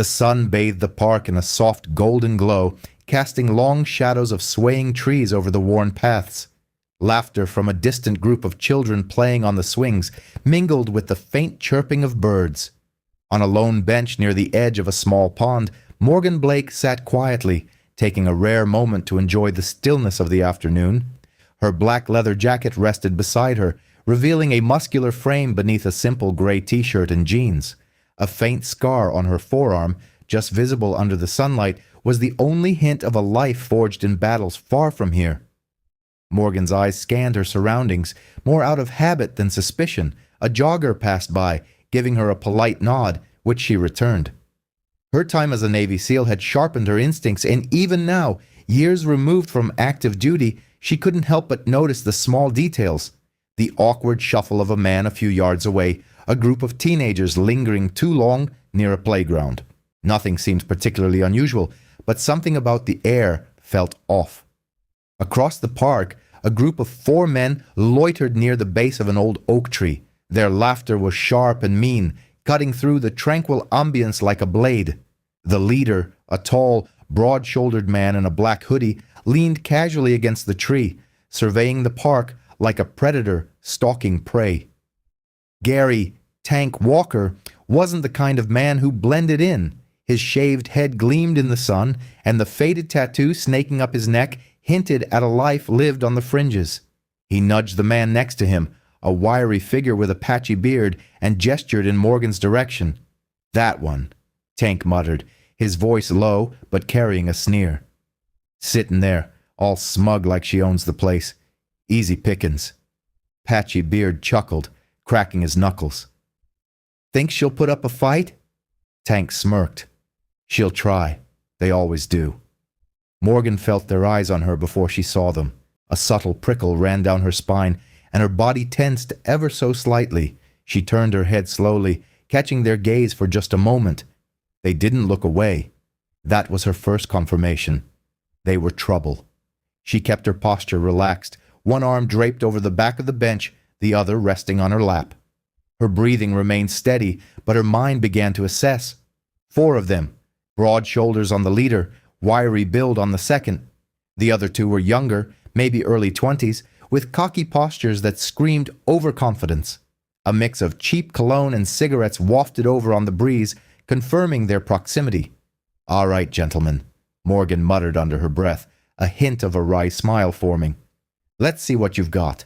The sun bathed the park in a soft golden glow, casting long shadows of swaying trees over the worn paths. Laughter from a distant group of children playing on the swings mingled with the faint chirping of birds. On a lone bench near the edge of a small pond, Morgan Blake sat quietly, taking a rare moment to enjoy the stillness of the afternoon. Her black leather jacket rested beside her, revealing a muscular frame beneath a simple gray t-shirt and jeans. A faint scar on her forearm, just visible under the sunlight, was the only hint of a life forged in battles far from here. Morgan's eyes scanned her surroundings, more out of habit than suspicion. A jogger passed by, giving her a polite nod, which she returned. Her time as a Navy SEAL had sharpened her instincts, and even now, years removed from active duty, she couldn't help but notice the small details. The awkward shuffle of a man a few yards away, a group of teenagers lingering too long near a playground. Nothing seemed particularly unusual, but something about the air felt off. Across the park, a group of 4 men loitered near the base of an old oak tree. Their laughter was sharp and mean, cutting through the tranquil ambience like a blade. The leader, a tall, broad-shouldered man in a black hoodie, leaned casually against the tree, surveying the park like a predator stalking prey. Gary "Tank" Walker wasn't the kind of man who blended in. His shaved head gleamed in the sun, and the faded tattoo snaking up his neck hinted at a life lived on the fringes. He nudged the man next to him, a wiry figure with a patchy beard, and gestured in Morgan's direction. "That one," Tank muttered, his voice low but carrying a sneer. "Sitting there, all smug like she owns the place. Easy pickings." Patchy Beard chuckled, cracking his knuckles. "Think she'll put up a fight?" Tank smirked. "She'll try. They always do." Morgan felt their eyes on her before she saw them. A subtle prickle ran down her spine, and her body tensed ever so slightly. She turned her head slowly, catching their gaze for just a moment. They didn't look away. That was her first confirmation. They were trouble. She kept her posture relaxed, one arm draped over the back of the bench, the other resting on her lap. Her breathing remained steady, but her mind began to assess. 4 of them, broad shoulders on the leader, wiry build on the second. The other 2 were younger, maybe early 20s, with cocky postures that screamed overconfidence. A mix of cheap cologne and cigarettes wafted over on the breeze, confirming their proximity. "All right, gentlemen," Morgan muttered under her breath, a hint of a wry smile forming. "Let's see what you've got."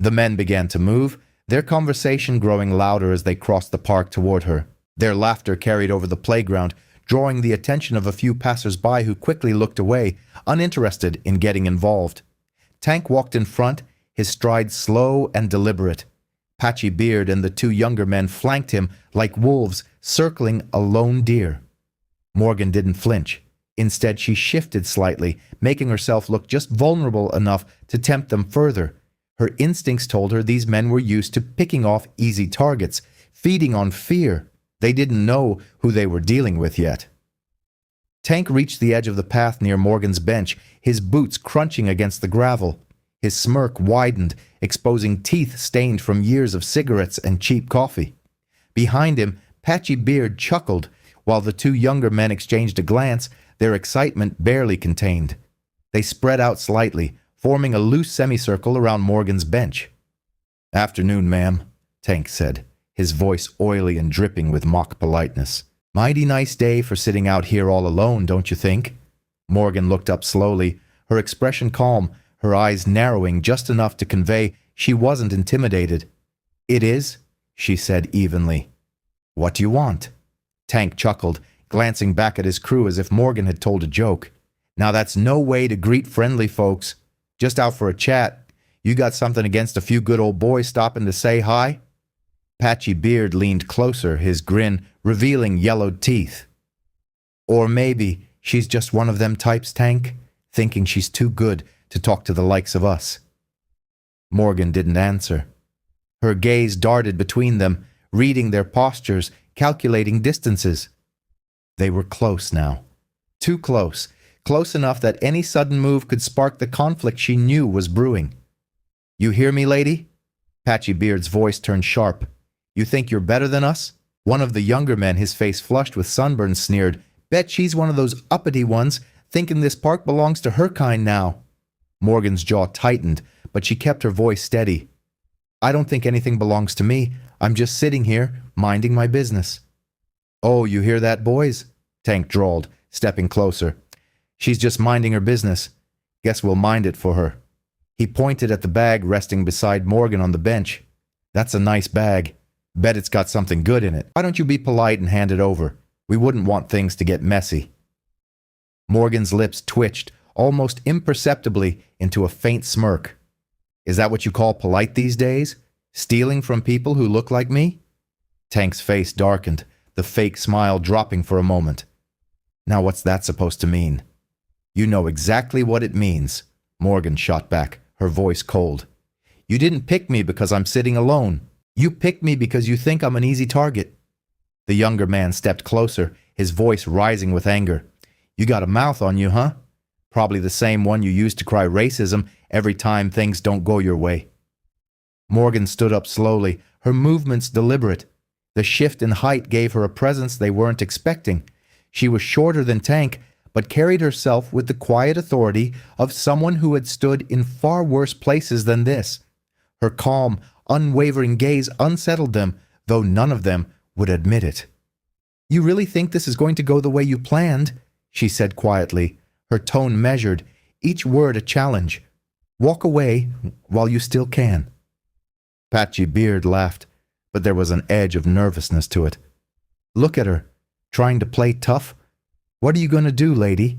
The men began to move, their conversation growing louder as they crossed the park toward her. Their laughter carried over the playground, drawing the attention of a few passers-by who quickly looked away, uninterested in getting involved. Tank walked in front, his stride slow and deliberate. Patchy Beard and the 2 younger men flanked him like wolves circling a lone deer. Morgan didn't flinch. Instead, she shifted slightly, making herself look just vulnerable enough to tempt them further. Her instincts told her these men were used to picking off easy targets, feeding on fear. They didn't know who they were dealing with yet. Tank reached the edge of the path near Morgan's bench, his boots crunching against the gravel. His smirk widened, exposing teeth stained from years of cigarettes and cheap coffee. Behind him, Patchy Beard chuckled, while the 2 younger men exchanged a glance, their excitement barely contained. They spread out slightly, forming a loose semicircle around Morgan's bench. "Afternoon, ma'am," Tank said, his voice oily and dripping with mock politeness. "Mighty nice day for sitting out here all alone, don't you think?" Morgan looked up slowly, her expression calm, her eyes narrowing just enough to convey she wasn't intimidated. "It is," she said evenly. "What do you want?" Tank chuckled, glancing back at his crew as if Morgan had told a joke. "Now that's no way to greet friendly folks. Just out for a chat. You got something against a few good old boys stopping to say hi?" Patchy Beard leaned closer, his grin revealing yellowed teeth. "Or maybe she's just one of them types, Tank, thinking she's too good to talk to the likes of us." Morgan didn't answer. Her gaze darted between them, reading their postures, calculating distances. They were close now. Too close. Close enough that any sudden move could spark the conflict she knew was brewing. "You hear me, lady?" Patchy Beard's voice turned sharp. "You think you're better than us? One of the younger men, his face flushed with sunburn, sneered, "Bet she's one of those uppity ones, thinking this park belongs to her kind now." Morgan's jaw tightened, but she kept her voice steady. "I don't think anything belongs to me. I'm just sitting here, minding my business." "Oh, you hear that, boys?" Tank drawled, stepping closer. "She's just minding her business. Guess we'll mind it for her." He pointed at the bag resting beside Morgan on the bench. "That's a nice bag. Bet it's got something good in it. Why don't you be polite and hand it over? We wouldn't want things to get messy." Morgan's lips twitched, almost imperceptibly, into a faint smirk. "Is that what you call polite these days? Stealing from people who look like me?" Tank's face darkened, the fake smile dropping for a moment. "Now what's that supposed to mean?" "You know exactly what it means," Morgan shot back, her voice cold. "You didn't pick me because I'm sitting alone. You picked me because you think I'm an easy target." The younger man stepped closer, his voice rising with anger. "You got a mouth on you, huh? Probably the same one you use to cry racism every time things don't go your way." Morgan stood up slowly, her movements deliberate. The shift in height gave her a presence they weren't expecting. She was shorter than Tank, but carried herself with the quiet authority of someone who had stood in far worse places than this. Her calm, unwavering gaze unsettled them, though none of them would admit it. "You really think this is going to go the way you planned?" she said quietly, her tone measured, each word a challenge. "Walk away while you still can." Patchy Beard laughed, but there was an edge of nervousness to it. "Look at her, trying to play tough. What are you going to do, lady?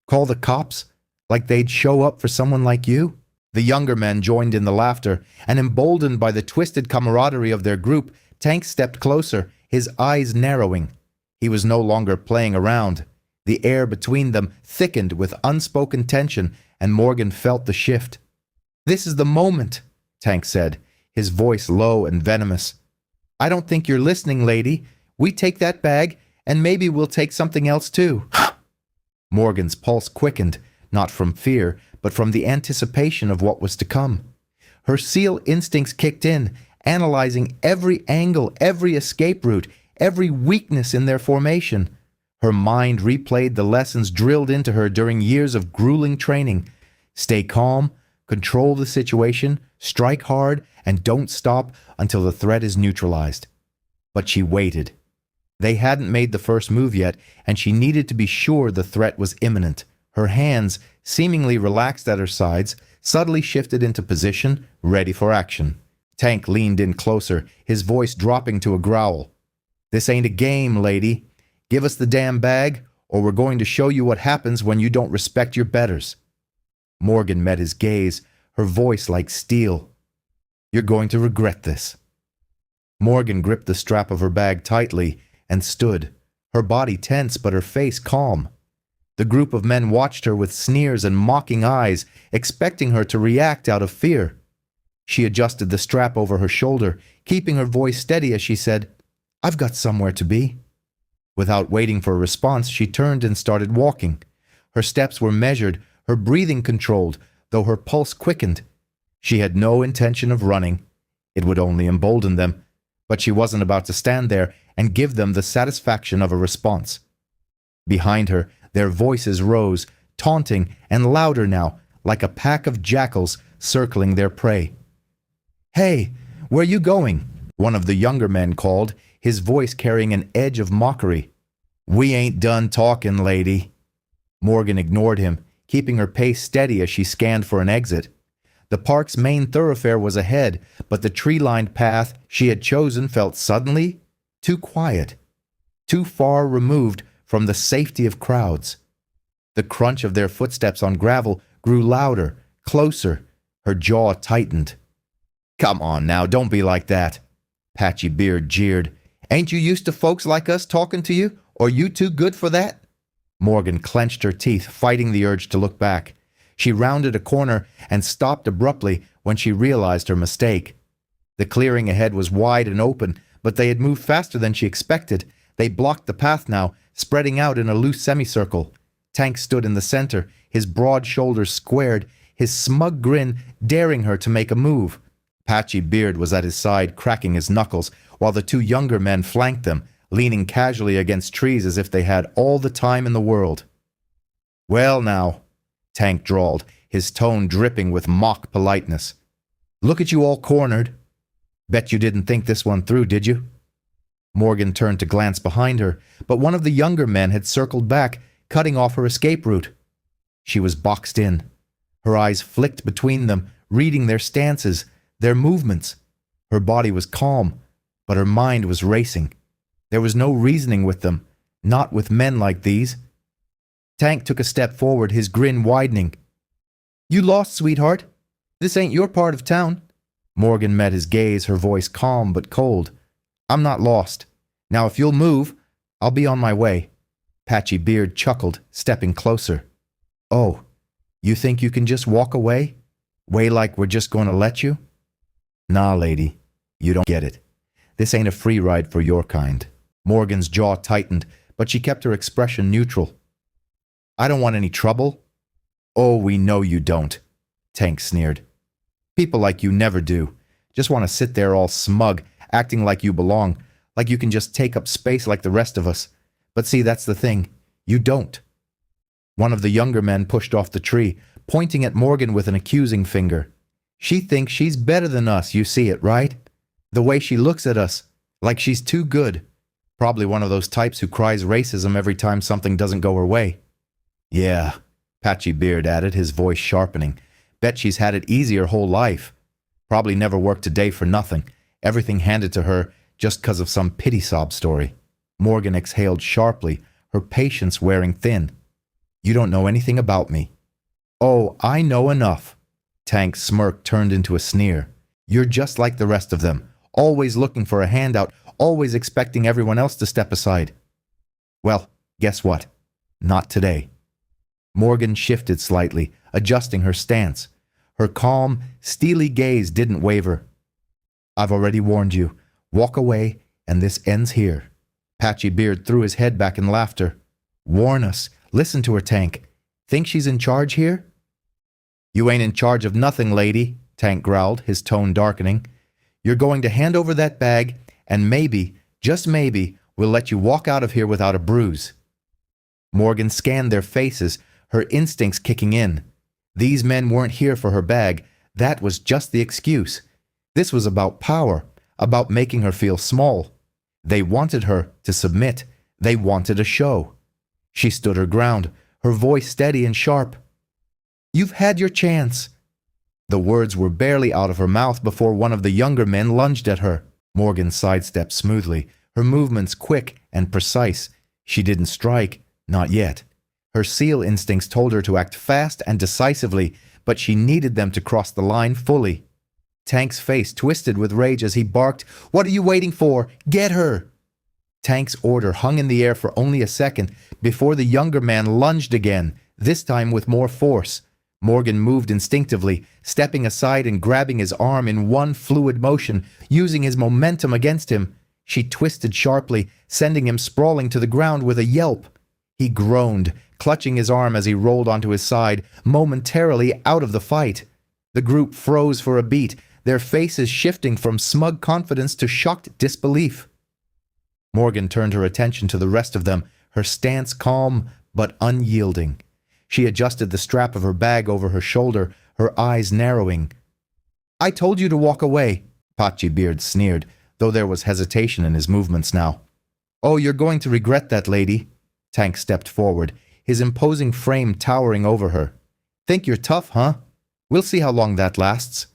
Call the cops? Like they'd show up for someone like you?" The younger men joined in the laughter, and emboldened by the twisted camaraderie of their group, Tank stepped closer, his eyes narrowing. He was no longer playing around. The air between them thickened with unspoken tension, and Morgan felt the shift. "This is the moment," Tank said, his voice low and venomous. "I don't think you're listening, lady. We take that bag, and maybe we'll take something else too." Morgan's pulse quickened, not from fear, but from the anticipation of what was to come. Her SEAL instincts kicked in, analyzing every angle, every escape route, every weakness in their formation. Her mind replayed the lessons drilled into her during years of grueling training. Stay calm, control the situation, strike hard, and don't stop until the threat is neutralized. But she waited. They hadn't made the first move yet, and she needed to be sure the threat was imminent. Her hands, seemingly relaxed at her sides, suddenly shifted into position, ready for action. Tank leaned in closer, his voice dropping to a growl. "This ain't a game, lady. Give us the damn bag, or we're going to show you what happens when you don't respect your betters." Morgan met his gaze, her voice like steel. "You're going to regret this." Morgan gripped the strap of her bag tightly and stood, her body tense but her face calm. The group of men watched her with sneers and mocking eyes, expecting her to react out of fear. She adjusted the strap over her shoulder, keeping her voice steady as she said, "I've got somewhere to be." Without waiting for a response, she turned and started walking. Her steps were measured, her breathing controlled, though her pulse quickened. She had no intention of running. It would only embolden them, but she wasn't about to stand there and give them the satisfaction of a response. Behind her, their voices rose, taunting and louder now, like a pack of jackals circling their prey. "Hey, where you going?" one of the younger men called, his voice carrying an edge of mockery. "We ain't done talking, lady." Morgan ignored him, keeping her pace steady as she scanned for an exit. The park's main thoroughfare was ahead, but the tree-lined path she had chosen felt suddenly too quiet, too far removed from the safety of crowds. The crunch of their footsteps on gravel grew louder, closer. Her jaw tightened. "Come on now, don't be like that," Patchy Beard jeered. "Ain't you used to folks like us talking to you, or you too good for that?" Morgan clenched her teeth, fighting the urge to look back. She rounded a corner and stopped abruptly when she realized her mistake. The clearing ahead was wide and open, but they had moved faster than she expected. They blocked the path now, spreading out in a loose semicircle. Tank stood in the center, his broad shoulders squared, his smug grin daring her to make a move. Patchy Beard was at his side, cracking his knuckles, while the two younger men flanked them, leaning casually against trees as if they had all the time in the world. "Well now," Tank drawled, his tone dripping with mock politeness. "Look at you all cornered. Bet you didn't think this one through, did you?" Morgan turned to glance behind her, but one of the younger men had circled back, cutting off her escape route. She was boxed in. Her eyes flicked between them, reading their stances, their movements. Her body was calm, but her mind was racing. There was no reasoning with them, not with men like these. Tank took a step forward, his grin widening. "You lost, sweetheart. This ain't your part of town." Morgan met his gaze, her voice calm but cold. "I'm not lost. Now if you'll move, I'll be on my way." Patchy Beard chuckled, stepping closer. "Oh, you think you can just walk away? Way like we're just going to let you?" "Nah, lady, you don't get it. This ain't a free ride for your kind." Morgan's jaw tightened, but she kept her expression neutral. "I don't want any trouble." "Oh, we know you don't," Tank sneered. "People like you never do. Just want to sit there all smug, acting like you belong, like you can just take up space like the rest of us. But see, that's the thing. You don't." One of the younger men pushed off the tree, pointing at Morgan with an accusing finger. "She thinks she's better than us, you see it, right? The way she looks at us, like she's too good. Probably one of those types who cries racism every time something doesn't go her way." "Yeah," Patchy Beard added, his voice sharpening. "Bet she's had it easy her whole life. Probably never worked a day for nothing. Everything handed to her just 'cause of some pity sob story." Morgan exhaled sharply, her patience wearing thin. "You don't know anything about me." "Oh, I know enough." Tank's smirk turned into a sneer. "You're just like the rest of them, always looking for a handout, always expecting everyone else to step aside. Well, guess what? Not today." Morgan shifted slightly, adjusting her stance. Her calm, steely gaze didn't waver. "I've already warned you. Walk away, and this ends here." Patchy Beard threw his head back in laughter. "Warn us. Listen to her, Tank. Think she's in charge here?" "You ain't in charge of nothing, lady," Tank growled, his tone darkening. "You're going to hand over that bag, and maybe, just maybe, we'll let you walk out of here without a bruise." Morgan scanned their faces, her instincts kicking in. These men weren't here for her bag. That was just the excuse. This was about power, about making her feel small. They wanted her to submit. They wanted a show. She stood her ground, her voice steady and sharp. "You've had your chance." The words were barely out of her mouth before one of the younger men lunged at her. Morgan sidestepped smoothly, her movements quick and precise. She didn't strike, not yet. Her SEAL instincts told her to act fast and decisively, but she needed them to cross the line fully. Tank's face twisted with rage as he barked, "What are you waiting for? Get her!" Tank's order hung in the air for only a second before the younger man lunged again, this time with more force. Morgan moved instinctively, stepping aside and grabbing his arm in one fluid motion, using his momentum against him. She twisted sharply, sending him sprawling to the ground with a yelp. He groaned, clutching his arm as he rolled onto his side, momentarily out of the fight. The group froze for a beat, their faces shifting from smug confidence to shocked disbelief. Morgan turned her attention to the rest of them, her stance calm but unyielding. She adjusted the strap of her bag over her shoulder, her eyes narrowing. "I told you to walk away," Patchy Beard sneered, though there was hesitation in his movements now. "Oh, you're going to regret that, lady." Tank stepped forward, his imposing frame towering over her. "Think you're tough, huh? We'll see how long that lasts."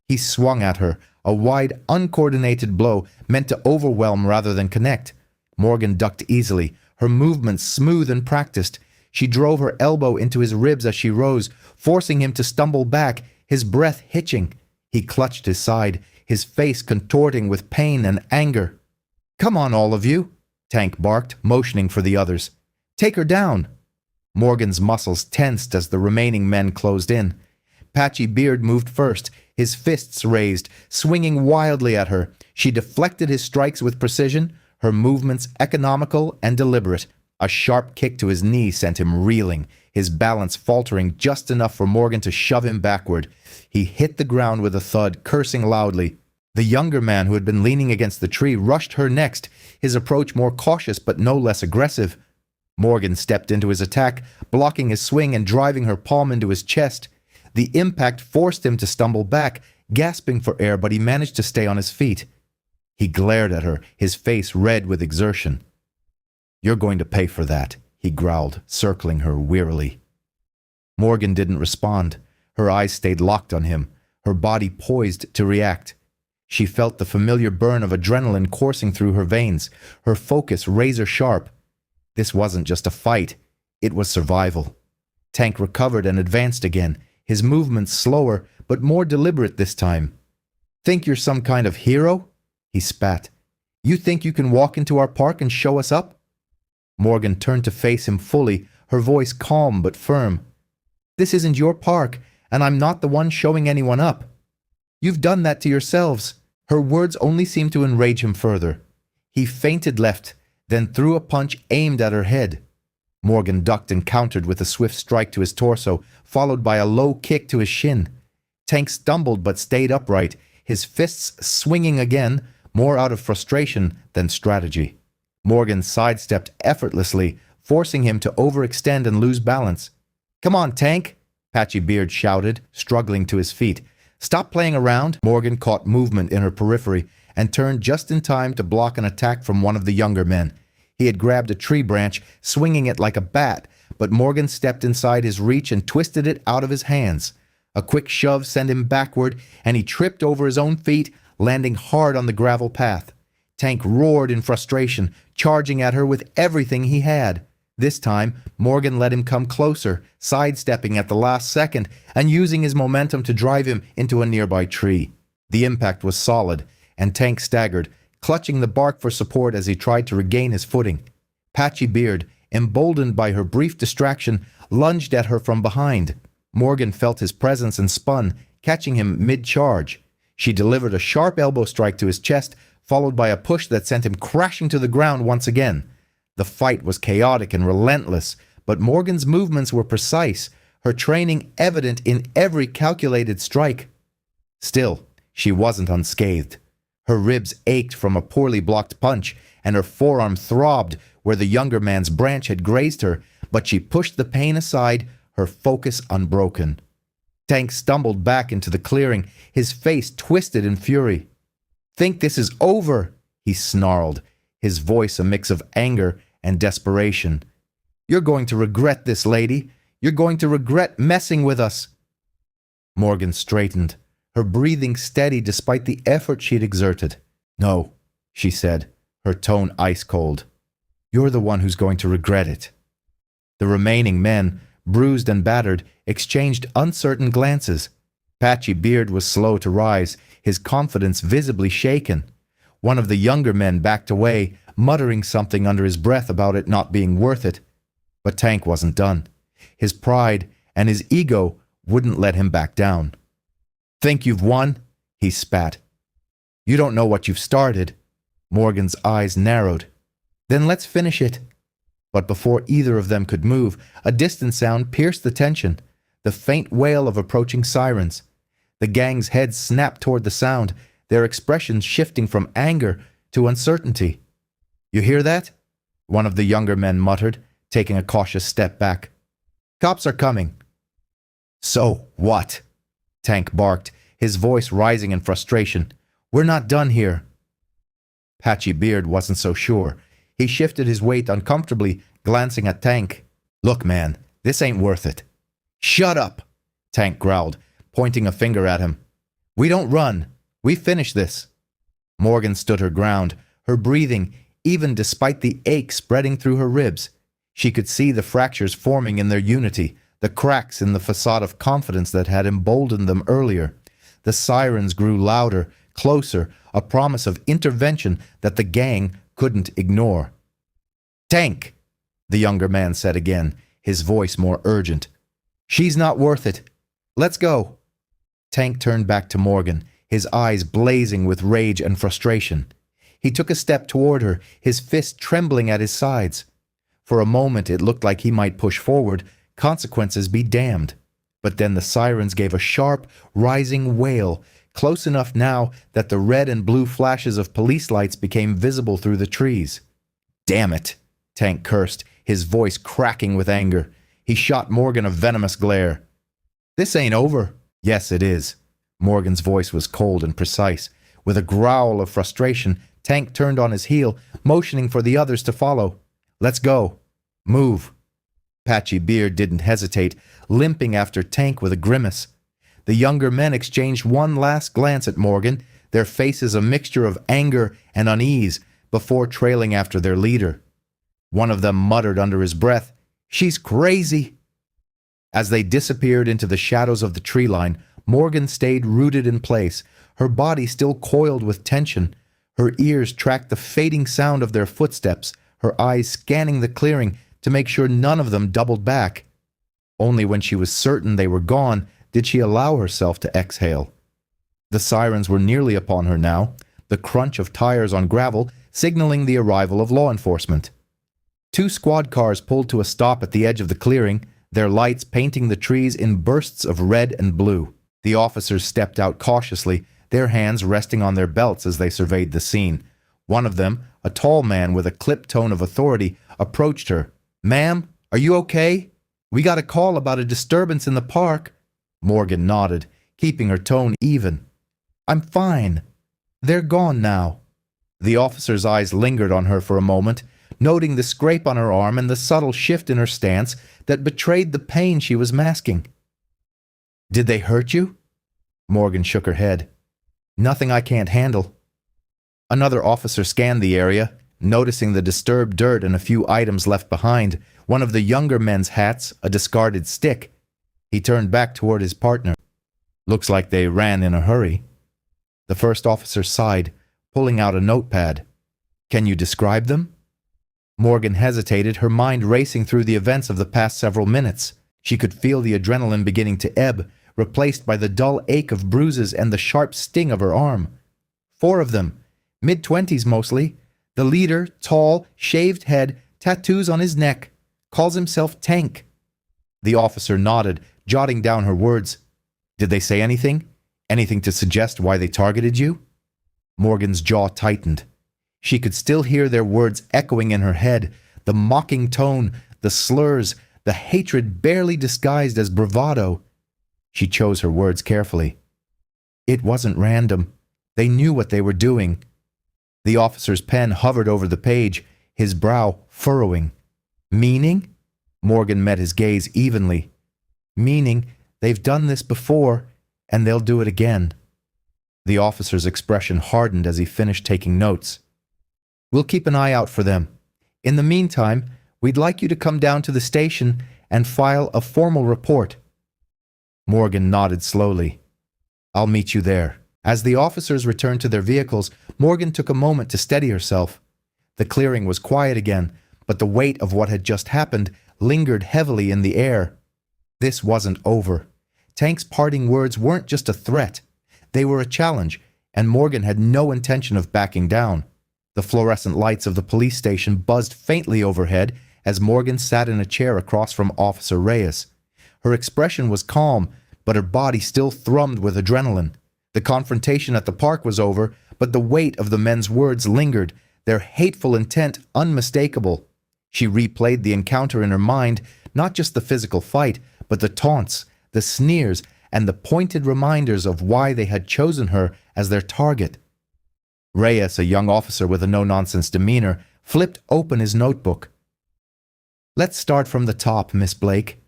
He swung at her, a wide, uncoordinated blow meant to overwhelm rather than connect. Morgan ducked easily, her movements smooth and practiced. She drove her elbow into his ribs as she rose, forcing him to stumble back, his breath hitching. He clutched his side, his face contorting with pain and anger. "Come on, all of you," Tank barked, motioning for the others. "Take her down." Morgan's muscles tensed as the remaining men closed in. Patchy Beard moved first, his fists raised, swinging wildly at her. She deflected his strikes with precision, her movements economical and deliberate. A sharp kick to his knee sent him reeling, his balance faltering just enough for Morgan to shove him backward. He hit the ground with a thud, cursing loudly. The younger man who had been leaning against the tree rushed her next, his approach more cautious but no less aggressive. Morgan stepped into his attack, blocking his swing and driving her palm into his chest. The impact forced him to stumble back, gasping for air, but he managed to stay on his feet. He glared at her, his face red with exertion. "You're going to pay for that," he growled, circling her wearily. Morgan didn't respond. Her eyes stayed locked on him, her body poised to react. She felt the familiar burn of adrenaline coursing through her veins, her focus razor sharp. This wasn't just a fight, it was survival. Tank recovered and advanced again, his movements slower but more deliberate this time. "Think you're some kind of hero?" he spat. "You think you can walk into our park and show us up?" Morgan turned to face him fully, her voice calm but firm. "This isn't your park, and I'm not the one showing anyone up. You've done that to yourselves." Her words only seemed to enrage him further. He feinted left, then threw a punch aimed at her head. Morgan ducked and countered with a swift strike to his torso, followed by a low kick to his shin. Tank stumbled but stayed upright, his fists swinging again, more out of frustration than strategy. Morgan sidestepped effortlessly, forcing him to overextend and lose balance. "Come on, Tank!" Patchy Beard shouted, struggling to his feet. "Stop playing around." Morgan caught movement in her periphery and turned just in time to block an attack from one of the younger men. He had grabbed a tree branch, swinging it like a bat, but Morgan stepped inside his reach and twisted it out of his hands. A quick shove sent him backward, and he tripped over his own feet, landing hard on the gravel path. Tank roared in frustration, charging at her with everything he had. This time, Morgan let him come closer, sidestepping at the last second and using his momentum to drive him into a nearby tree. The impact was solid, and Tank staggered, clutching the bark for support as he tried to regain his footing. Patchy Beard, emboldened by her brief distraction, lunged at her from behind. Morgan felt his presence and spun, catching him mid-charge. She delivered a sharp elbow strike to his chest, followed by a push that sent him crashing to the ground once again. The fight was chaotic and relentless, but Morgan's movements were precise, her training evident in every calculated strike. Still, she wasn't unscathed. Her ribs ached from a poorly blocked punch, and her forearm throbbed where the younger man's branch had grazed her, but she pushed the pain aside, her focus unbroken. Tank stumbled back into the clearing, his face twisted in fury. "Think this is over?" he snarled, his voice a mix of anger and desperation. "You're going to regret this, lady. You're going to regret messing with us." Morgan straightened, her breathing steady despite the effort she'd exerted. "No," she said, her tone ice-cold. "You're the one who's going to regret it." The remaining men, bruised and battered, exchanged uncertain glances. Patchy Beard was slow to rise, his confidence visibly shaken. One of the younger men backed away, muttering something under his breath about it not being worth it. But Tank wasn't done. His pride and his ego wouldn't let him back down. "Think you've won?" he spat. "You don't know what you've started." Morgan's eyes narrowed. "Then let's finish it." But before either of them could move, a distant sound pierced the tension, the faint wail of approaching sirens. The gang's heads snapped toward the sound, their expressions shifting from anger to uncertainty. "You hear that?" one of the younger men muttered, taking a cautious step back. "Cops are coming." "So what?" Tank barked, his voice rising in frustration. "We're not done here." Patchy Beard wasn't so sure. He shifted his weight uncomfortably, glancing at Tank. "Look, man, this ain't worth it." "Shut up," Tank growled, pointing a finger at him. "We don't run. We finish this." Morgan stood her ground, her breathing, even despite the ache spreading through her ribs. She could see the fractures forming in their unity, the cracks in the facade of confidence that had emboldened them earlier. The sirens grew louder, closer, a promise of intervention that the gang couldn't ignore. "Tank," the younger man said again, his voice more urgent. "She's not worth it. Let's go." Tank turned back to Morgan, his eyes blazing with rage and frustration. He took a step toward her, his fist trembling at his sides. For a moment it looked like he might push forward, consequences be damned. But then the sirens gave a sharp, rising wail, close enough now that the red and blue flashes of police lights became visible through the trees. "Damn it," Tank cursed, his voice cracking with anger. He shot Morgan a venomous glare. "This ain't over." "Yes, it is." Morgan's voice was cold and precise. With a growl of frustration, Tank turned on his heel, motioning for the others to follow. "Let's go. Move." Patchy Beard didn't hesitate, limping after Tank with a grimace. The younger men exchanged one last glance at Morgan, their faces a mixture of anger and unease, before trailing after their leader. One of them muttered under his breath, "She's crazy." As they disappeared into the shadows of the tree line, Morgan stayed rooted in place, her body still coiled with tension. Her ears tracked the fading sound of their footsteps, her eyes scanning the clearing to make sure none of them doubled back. Only when she was certain they were gone did she allow herself to exhale. The sirens were nearly upon her now, the crunch of tires on gravel signaling the arrival of law enforcement. 2 squad cars pulled to a stop at the edge of the clearing, their lights painting the trees in bursts of red and blue. The officers stepped out cautiously, their hands resting on their belts as they surveyed the scene. One of them, a tall man with a clipped tone of authority, approached her. "Ma'am, are you okay? We got a call about a disturbance in the park." Morgan nodded, keeping her tone even. "I'm fine. They're gone now." The officer's eyes lingered on her for a moment, noting the scrape on her arm and the subtle shift in her stance that betrayed the pain she was masking. "Did they hurt you?" Morgan shook her head. "Nothing I can't handle." Another officer scanned the area, noticing the disturbed dirt and a few items left behind, one of the younger men's hats, a discarded stick. He turned back toward his partner. "Looks like they ran in a hurry." The first officer sighed, pulling out a notepad. "Can you describe them?" Morgan hesitated, her mind racing through the events of the past several minutes. She could feel the adrenaline beginning to ebb, replaced by the dull ache of bruises and the sharp sting of her arm. 4 of them, mid-20s mostly. The leader, tall, shaved head, tattoos on his neck, calls himself Tank. The officer nodded, jotting down her words. "Did they say anything? Anything to suggest why they targeted you?" Morgan's jaw tightened. She could still hear their words echoing in her head, the mocking tone, the slurs, the hatred barely disguised as bravado. She chose her words carefully. "It wasn't random. They knew what they were doing." The officer's pen hovered over the page, his brow furrowing. "Meaning?" Morgan met his gaze evenly. "Meaning they've done this before, and they'll do it again." The officer's expression hardened as he finished taking notes. "We'll keep an eye out for them. In the meantime, we'd like you to come down to the station and file a formal report." Morgan nodded slowly. "I'll meet you there." As the officers returned to their vehicles, Morgan took a moment to steady herself. The clearing was quiet again, but the weight of what had just happened lingered heavily in the air. This wasn't over. Tank's parting words weren't just a threat. They were a challenge, and Morgan had no intention of backing down. The fluorescent lights of the police station buzzed faintly overhead as Morgan sat in a chair across from Officer Reyes. Her expression was calm, but her body still thrummed with adrenaline. The confrontation at the park was over, but the weight of the men's words lingered, their hateful intent unmistakable. She replayed the encounter in her mind, not just the physical fight, but the taunts, the sneers, and the pointed reminders of why they had chosen her as their target. Reyes, a young officer with a no-nonsense demeanor, flipped open his notebook. "Let's start from the top, Miss Blake.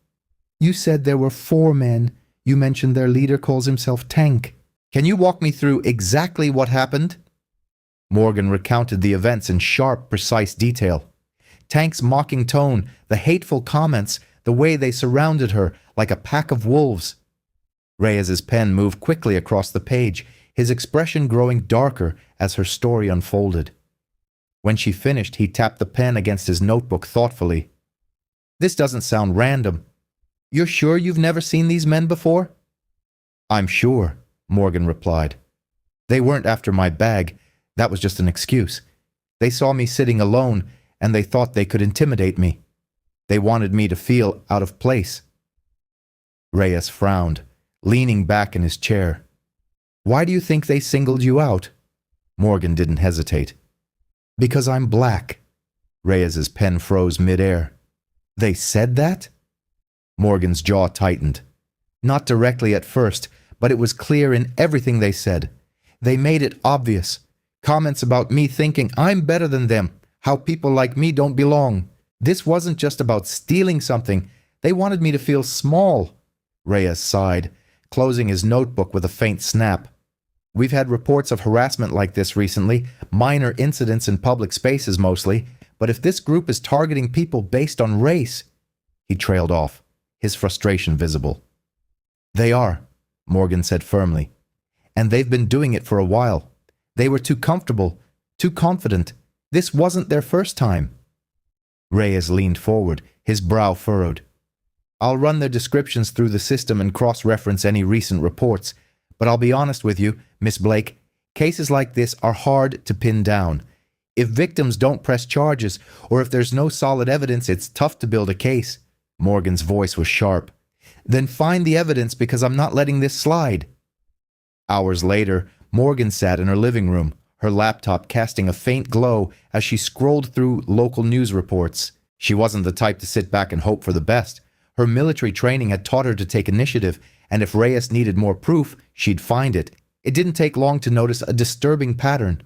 You said there were 4 men. You mentioned their leader calls himself Tank. Can you walk me through exactly what happened?" Morgan recounted the events in sharp, precise detail. Tank's mocking tone, the hateful comments, the way they surrounded her like a pack of wolves. Reyes's pen moved quickly across the page, his expression growing darker as her story unfolded. When she finished, he tapped the pen against his notebook thoughtfully. "This doesn't sound random. You're sure you've never seen these men before?" "I'm sure," Morgan replied. "They weren't after my bag. That was just an excuse. They saw me sitting alone, and they thought they could intimidate me. They wanted me to feel out of place." Reyes frowned, leaning back in his chair. Why do you think they singled you out? Morgan didn't hesitate. Because I'm black. Reyes's pen froze midair. They said that? Morgan's jaw tightened. Not directly at first, but it was clear in everything they said. They made it obvious. Comments about me thinking I'm better than them, how people like me don't belong. This wasn't just about stealing something. They wanted me to feel small. Reyes sighed, closing his notebook with a faint snap. We've had reports of harassment like this recently, minor incidents in public spaces mostly, but if this group is targeting people based on race... He trailed off, his frustration visible. They are, Morgan said firmly. And they've been doing it for a while. They were too comfortable, too confident. This wasn't their first time. Reyes leaned forward, his brow furrowed. I'll run their descriptions through the system and cross-reference any recent reports, but I'll be honest with you, Miss Blake, cases like this are hard to pin down. If victims don't press charges, or if there's no solid evidence, it's tough to build a case. Morgan's voice was sharp. Then find the evidence, because I'm not letting this slide. Hours later, Morgan sat in her living room, her laptop casting a faint glow as she scrolled through local news reports. She wasn't the type to sit back and hope for the best. Her military training had taught her to take initiative, and if Reyes needed more proof, she'd find it. It didn't take long to notice a disturbing pattern.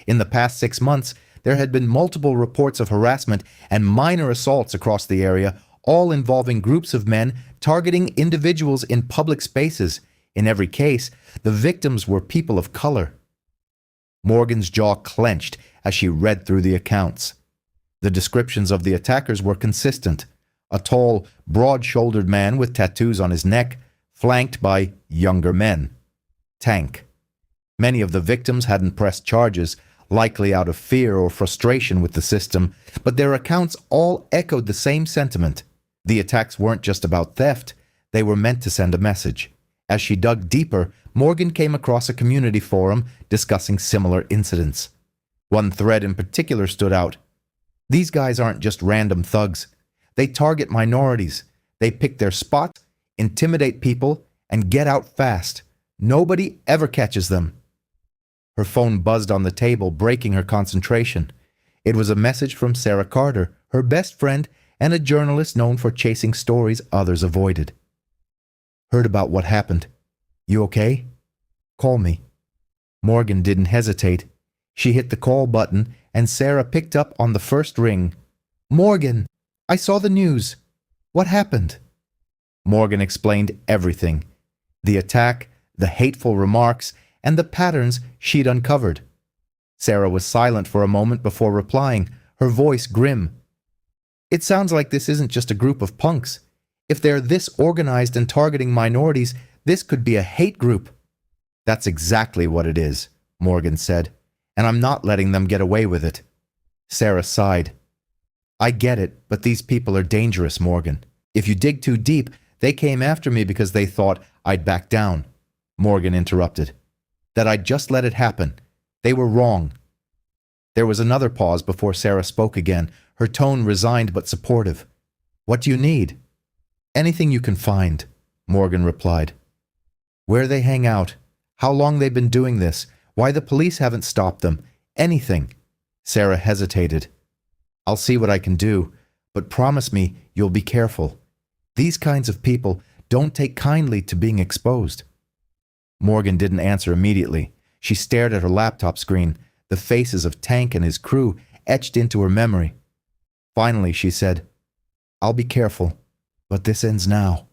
In the past 6 months, there had been multiple reports of harassment and minor assaults across the area, all involving groups of men targeting individuals in public spaces. In every case, the victims were people of color. Morgan's jaw clenched as she read through the accounts. The descriptions of the attackers were consistent. A tall, broad-shouldered man with tattoos on his neck, flanked by younger men. Tank. Many of the victims hadn't pressed charges, likely out of fear or frustration with the system, but their accounts all echoed the same sentiment. The attacks weren't just about theft, they were meant to send a message. As she dug deeper, Morgan came across a community forum discussing similar incidents. One thread in particular stood out. These guys aren't just random thugs. They target minorities. They pick their spots, intimidate people, and get out fast. Nobody ever catches them. Her phone buzzed on the table, breaking her concentration. It was a message from Sarah Carter, her best friend and a journalist known for chasing stories others avoided. Heard about what happened. You okay? Call me. Morgan didn't hesitate. She hit the call button, and Sarah picked up on the first ring. Morgan, I saw the news. What happened? Morgan explained everything. The attack, the hateful remarks, and the patterns she'd uncovered. Sarah was silent for a moment before replying, her voice grim. It sounds like this isn't just a group of punks. If they're this organized and targeting minorities, this could be a hate group. That's exactly what it is, Morgan said, and I'm not letting them get away with it. Sarah sighed. I get it, but these people are dangerous, Morgan. If you dig too deep, they came after me because they thought I'd back down. Morgan interrupted. That I'd just let it happen. They were wrong. There was another pause before Sarah spoke again, her tone resigned but supportive. What do you need? Anything you can find, Morgan replied. Where they hang out, how long they've been doing this, why the police haven't stopped them, anything. Sarah hesitated. I'll see what I can do, but promise me you'll be careful. These kinds of people don't take kindly to being exposed. Morgan didn't answer immediately. She stared at her laptop screen, the faces of Tank and his crew etched into her memory. Finally, she said, I'll be careful, but this ends now.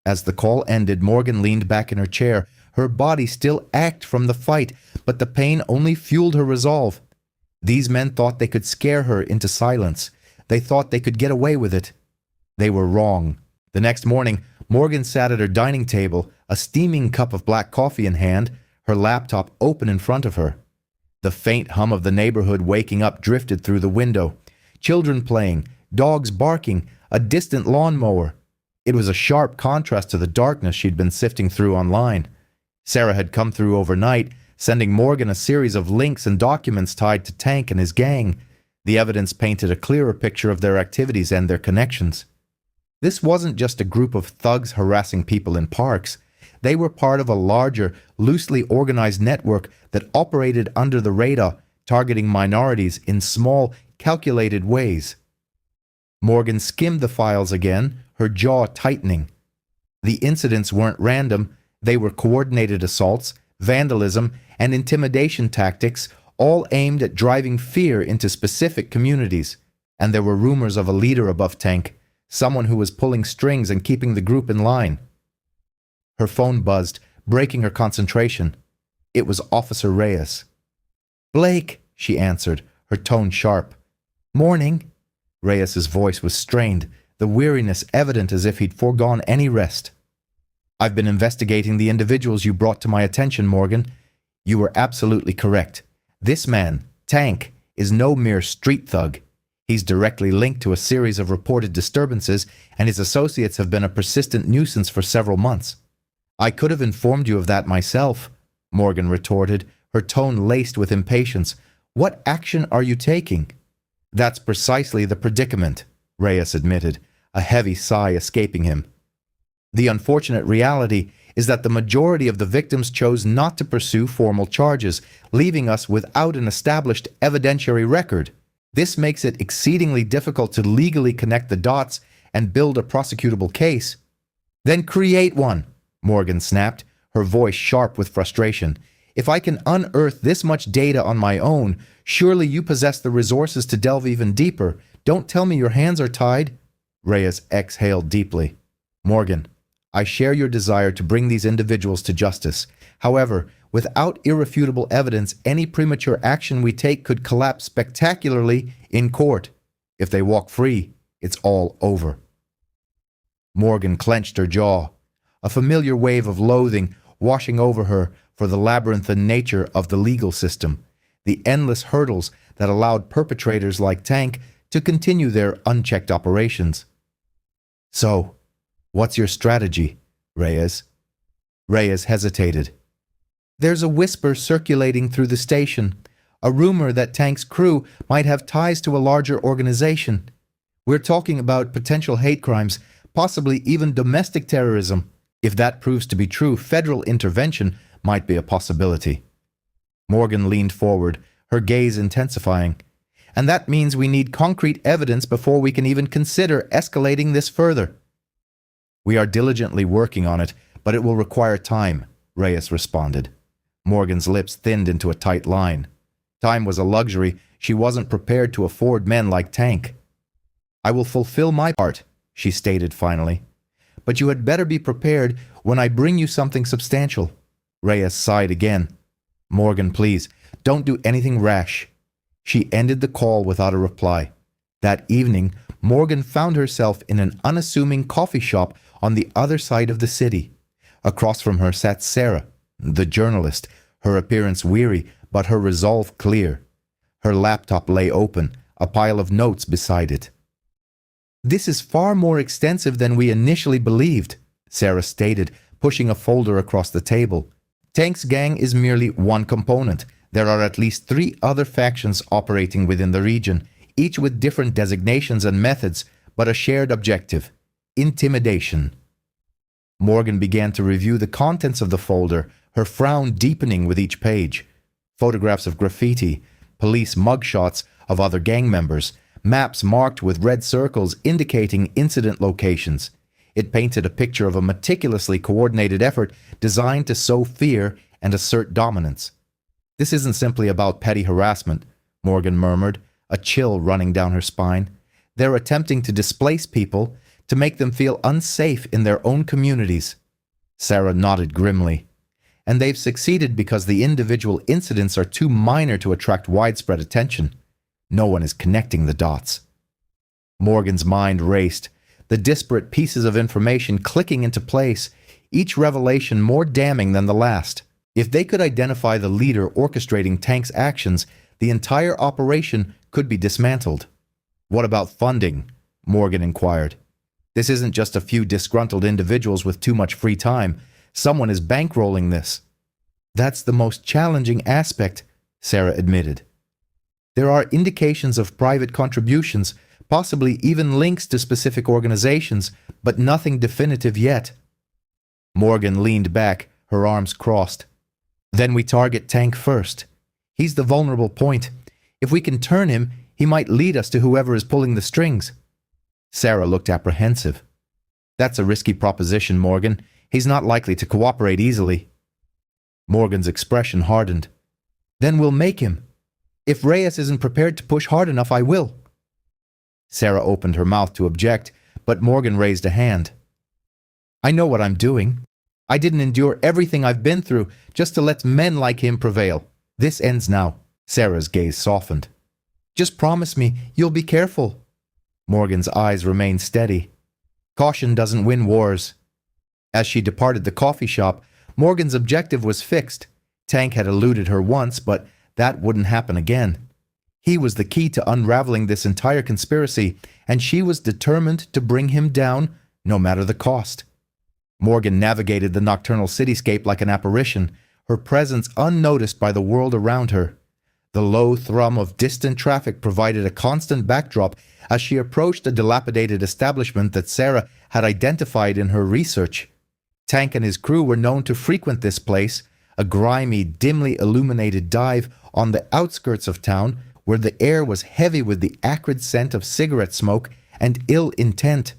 As the call ended, Morgan leaned back in her chair, her body still ached from the fight, but the pain only fueled her resolve. These men thought they could scare her into silence. They thought they could get away with it. They were wrong. The next morning, Morgan sat at her dining table, a steaming cup of black coffee in hand, her laptop open in front of her. The faint hum of the neighborhood waking up drifted through the window. Children playing, dogs barking, a distant lawnmower. It was a sharp contrast to the darkness she'd been sifting through online. Sarah had come through overnight, sending Morgan a series of links and documents tied to Tank and his gang. The evidence painted a clearer picture of their activities and their connections. This wasn't just a group of thugs harassing people in parks. They were part of a larger, loosely organized network that operated under the radar, targeting minorities in small, calculated ways. Morgan skimmed the files again, her jaw tightening. The incidents weren't random, they were coordinated assaults, vandalism, and intimidation tactics, all aimed at driving fear into specific communities. And there were rumors of a leader above Tank, someone who was pulling strings and keeping the group in line. Her phone buzzed, breaking her concentration. It was Officer Reyes. "Blake," she answered, her tone sharp. "Morning." Reyes's voice was strained, the weariness evident as if he'd foregone any rest. "I've been investigating the individuals you brought to my attention, Morgan. You were absolutely correct. This man, Tank, is no mere street thug. He's directly linked to a series of reported disturbances, and his associates have been a persistent nuisance for several months." "I could have informed you of that myself," Morgan retorted, her tone laced with impatience. "What action are you taking?" "That's precisely the predicament," Reyes admitted, a heavy sigh escaping him. "The unfortunate reality is that the majority of the victims chose not to pursue formal charges, leaving us without an established evidentiary record. This makes it exceedingly difficult to legally connect the dots and build a prosecutable case." "Then create one," Morgan snapped, her voice sharp with frustration. "If I can unearth this much data on my own, surely you possess the resources to delve even deeper. Don't tell me your hands are tied." Reyes exhaled deeply. "Morgan, I share your desire to bring these individuals to justice. However, without irrefutable evidence, any premature action we take could collapse spectacularly in court. If they walk free, it's all over." Morgan clenched her jaw, a familiar wave of loathing washing over her for the labyrinthine nature of the legal system, the endless hurdles that allowed perpetrators like Tank to continue their unchecked operations. "So, what's your strategy, Reyes?" Reyes hesitated. "There's a whisper circulating through the station, a rumor that Tank's crew might have ties to a larger organization. We're talking about potential hate crimes, possibly even domestic terrorism. If that proves to be true, federal intervention might be a possibility." Morgan leaned forward, her gaze intensifying. "And that means we need concrete evidence before we can even consider escalating this further." "We are diligently working on it, but it will require time," Reyes responded. Morgan's lips thinned into a tight line. Time was a luxury she wasn't prepared to afford men like Tank. "I will fulfill my part," she stated finally. "But you had better be prepared when I bring you something substantial." Reyes sighed again. "Morgan, please, don't do anything rash." She ended the call without a reply. That evening, Morgan found herself in an unassuming coffee shop on the other side of the city. Across from her sat Sarah, the journalist, her appearance weary but her resolve clear. Her laptop lay open, a pile of notes beside it. "This is far more extensive than we initially believed," Sarah stated, pushing a folder across the table. "Tank's gang is merely one component. There are at least 3 other factions operating within the region, each with different designations and methods, but a shared objective: intimidation." Morgan began to review the contents of the folder, her frown deepening with each page. Photographs of graffiti, police mugshots of other gang members, maps marked with red circles indicating incident locations. It painted a picture of a meticulously coordinated effort designed to sow fear and assert dominance. "This isn't simply about petty harassment," Morgan murmured, a chill running down her spine. "They're attempting to displace people, to make them feel unsafe in their own communities." Sarah nodded grimly. "And they've succeeded because the individual incidents are too minor to attract widespread attention. No one is connecting the dots." Morgan's mind raced, the disparate pieces of information clicking into place, each revelation more damning than the last. If they could identify the leader orchestrating Tank's actions, the entire operation could be dismantled. "What about funding?" Morgan inquired. "This isn't just a few disgruntled individuals with too much free time. Someone is bankrolling this." "That's the most challenging aspect," Sarah admitted. "There are indications of private contributions, possibly even links to specific organizations, but nothing definitive yet." Morgan leaned back, her arms crossed. Then we target Tank first. He's the vulnerable point. If we can turn him, he might lead us to whoever is pulling the strings. Sarah looked apprehensive. That's a risky proposition, Morgan. He's not likely to cooperate easily. Morgan's expression hardened. Then we'll make him. If Reyes isn't prepared to push hard enough, I will. Sarah opened her mouth to object, but Morgan raised a hand. I know what I'm doing. I didn't endure everything I've been through just to let men like him prevail. This ends now. Sarah's gaze softened. Just promise me you'll be careful. Morgan's eyes remained steady. Caution doesn't win wars. As she departed the coffee shop, Morgan's objective was fixed. Tank had eluded her once, but that wouldn't happen again. He was the key to unraveling this entire conspiracy, and she was determined to bring him down, no matter the cost. Morgan navigated the nocturnal cityscape like an apparition, her presence unnoticed by the world around her. The low thrum of distant traffic provided a constant backdrop as she approached a dilapidated establishment that Sarah had identified in her research. Tank and his crew were known to frequent this place, a grimy, dimly illuminated dive on the outskirts of town where the air was heavy with the acrid scent of cigarette smoke and ill intent.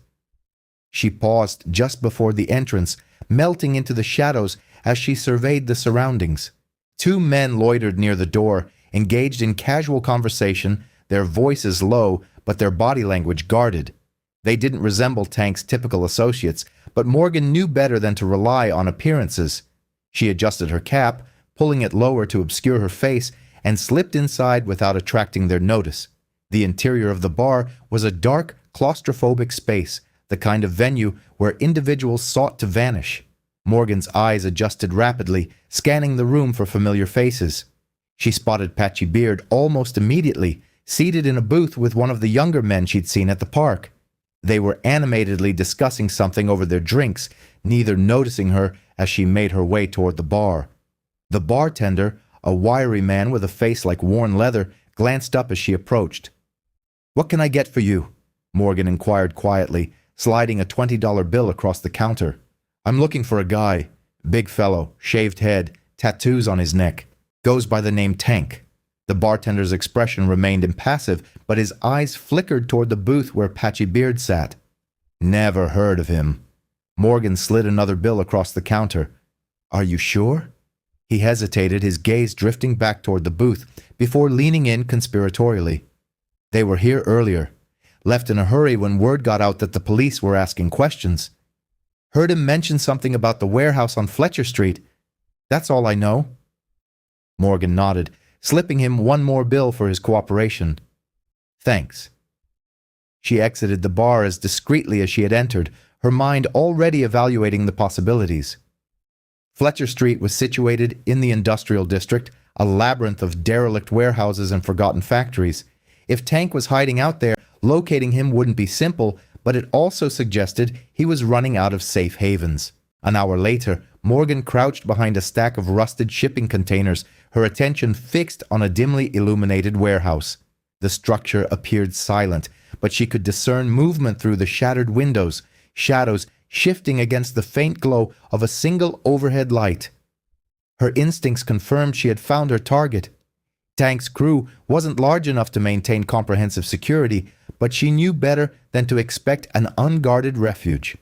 She paused just before the entrance, melting into the shadows as she surveyed the surroundings. Two men loitered near the door, engaged in casual conversation, their voices low but their body language guarded. They didn't resemble Tank's typical associates, but Morgan knew better than to rely on appearances. She adjusted her cap, pulling it lower to obscure her face, and slipped inside without attracting their notice. The interior of the bar was a dark, claustrophobic space, the kind of venue where individuals sought to vanish. Morgan's eyes adjusted rapidly, scanning the room for familiar faces. She spotted Patchy Beard almost immediately, seated in a booth with one of the younger men she'd seen at the park. They were animatedly discussing something over their drinks, neither noticing her as she made her way toward the bar. The bartender, a wiry man with a face like worn leather, glanced up as she approached. "What can I get for you?" Morgan inquired quietly, sliding a $20 bill across the counter. "I'm looking for a guy. Big fellow, shaved head, tattoos on his neck. Goes by the name Tank." The bartender's expression remained impassive, but his eyes flickered toward the booth where Patchy Beard sat. "Never heard of him." Morgan slid another bill across the counter. "Are you sure?" He hesitated, his gaze drifting back toward the booth, before leaning in conspiratorially. "They were here earlier. Left in a hurry when word got out that the police were asking questions. Heard him mention something about the warehouse on Fletcher Street. That's all I know." Morgan nodded, slipping him one more bill for his cooperation. "Thanks." She exited the bar as discreetly as she had entered, her mind already evaluating the possibilities. Fletcher Street was situated in the industrial district, a labyrinth of derelict warehouses and forgotten factories. If Tank was hiding out there, locating him wouldn't be simple, but it also suggested he was running out of safe havens. An hour later, Morgan crouched behind a stack of rusted shipping containers, her attention fixed on a dimly illuminated warehouse. The structure appeared silent, but she could discern movement through the shattered windows, shadows shifting against the faint glow of a single overhead light. Her instincts confirmed she had found her target. Tank's crew wasn't large enough to maintain comprehensive security, but she knew better than to expect an unguarded refuge.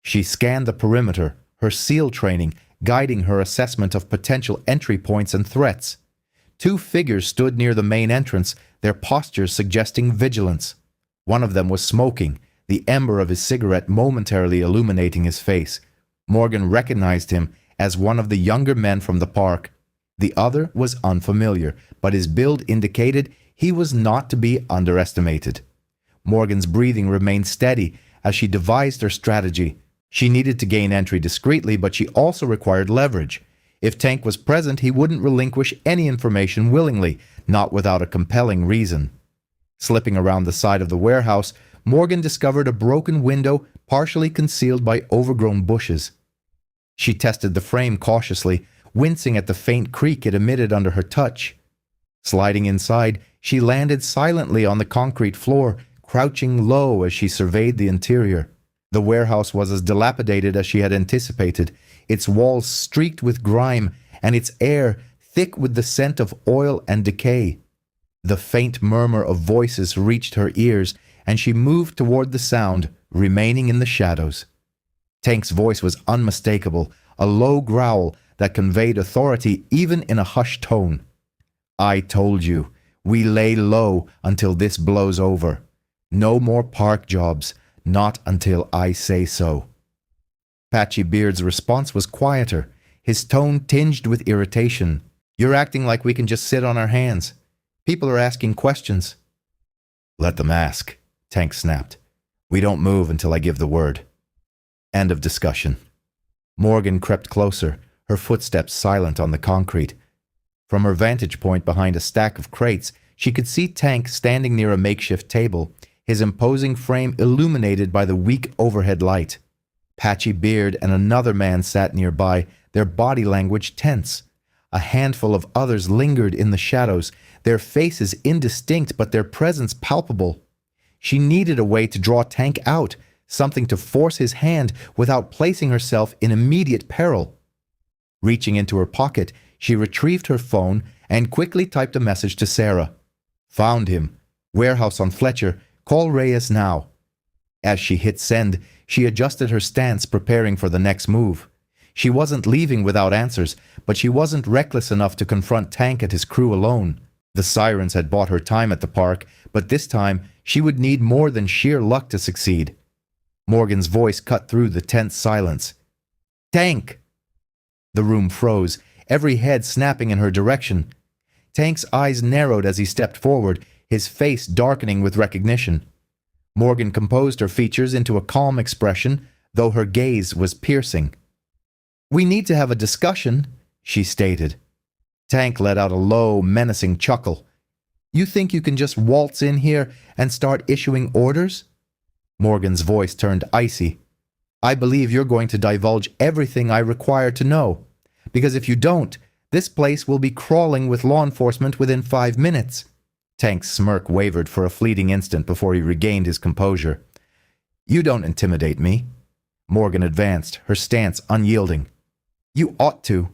She scanned the perimeter, her SEAL training guiding her assessment of potential entry points and threats. Two figures stood near the main entrance, their postures suggesting vigilance. One of them was smoking, the ember of his cigarette momentarily illuminating his face. Morgan recognized him as one of the younger men from the park. The other was unfamiliar, but his build indicated he was not to be underestimated. Morgan's breathing remained steady as she devised her strategy. She needed to gain entry discreetly, but she also required leverage. If Tank was present, he wouldn't relinquish any information willingly, not without a compelling reason. Slipping around the side of the warehouse, Morgan discovered a broken window partially concealed by overgrown bushes. She tested the frame cautiously, wincing at the faint creak it emitted under her touch. Sliding inside, she landed silently on the concrete floor, crouching low as she surveyed the interior. The warehouse was as dilapidated as she had anticipated, its walls streaked with grime, and its air thick with the scent of oil and decay. The faint murmur of voices reached her ears, and she moved toward the sound, remaining in the shadows. Tank's voice was unmistakable, a low growl that conveyed authority even in a hushed tone. "I told you, we lay low until this blows over. No more park jobs, not until I say so." Patchy Beard's response was quieter, his tone tinged with irritation. "You're acting like we can just sit on our hands. People are asking questions." "Let them ask," Tank snapped. "We don't move until I give the word." End of discussion. Morgan crept closer, her footsteps silent on the concrete. From her vantage point behind a stack of crates, she could see Tank standing near a makeshift table, his imposing frame illuminated by the weak overhead light. Patchy Beard and another man sat nearby, their body language tense. A handful of others lingered in the shadows, their faces indistinct but their presence palpable. She needed a way to draw Tank out, something to force his hand without placing herself in immediate peril. Reaching into her pocket, she retrieved her phone and quickly typed a message to Sarah. "Found him. Warehouse on Fletcher. Call Reyes now." As she hit send, she adjusted her stance, preparing for the next move. She wasn't leaving without answers, but she wasn't reckless enough to confront Tank and his crew alone. The sirens had bought her time at the park, but this time she would need more than sheer luck to succeed. Morgan's voice cut through the tense silence. "Tank!" The room froze, every head snapping in her direction. Tank's eyes narrowed as he stepped forward, his face darkening with recognition. Morgan composed her features into a calm expression, though her gaze was piercing. "We need to have a discussion," she stated. Tank let out a low, menacing chuckle. "You think you can just waltz in here and start issuing orders?" Morgan's voice turned icy. "I believe you're going to divulge everything I require to know, because if you don't, this place will be crawling with law enforcement within 5 minutes. Tank's smirk wavered for a fleeting instant before he regained his composure. "You don't intimidate me." Morgan advanced, her stance unyielding. "You ought to."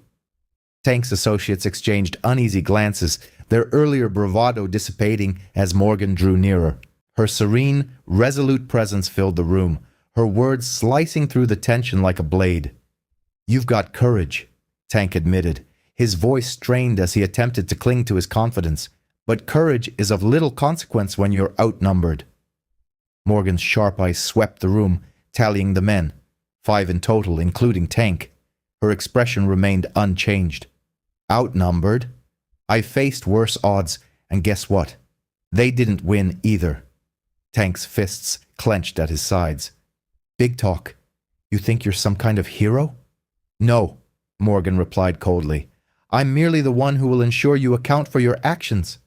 Tank's associates exchanged uneasy glances, their earlier bravado dissipating as Morgan drew nearer. Her serene, resolute presence filled the room, her words slicing through the tension like a blade. "You've got courage," Tank admitted, his voice strained as he attempted to cling to his confidence. "But courage is of little consequence when you're outnumbered." Morgan's sharp eyes swept the room, tallying the men, 5 in total, including Tank. Her expression remained unchanged. "Outnumbered? I faced worse odds, and guess what? They didn't win either." Tank's fists clenched at his sides. "Big talk. You think you're some kind of hero?" "No," Morgan replied coldly. "I'm merely the one who will ensure you account for your actions."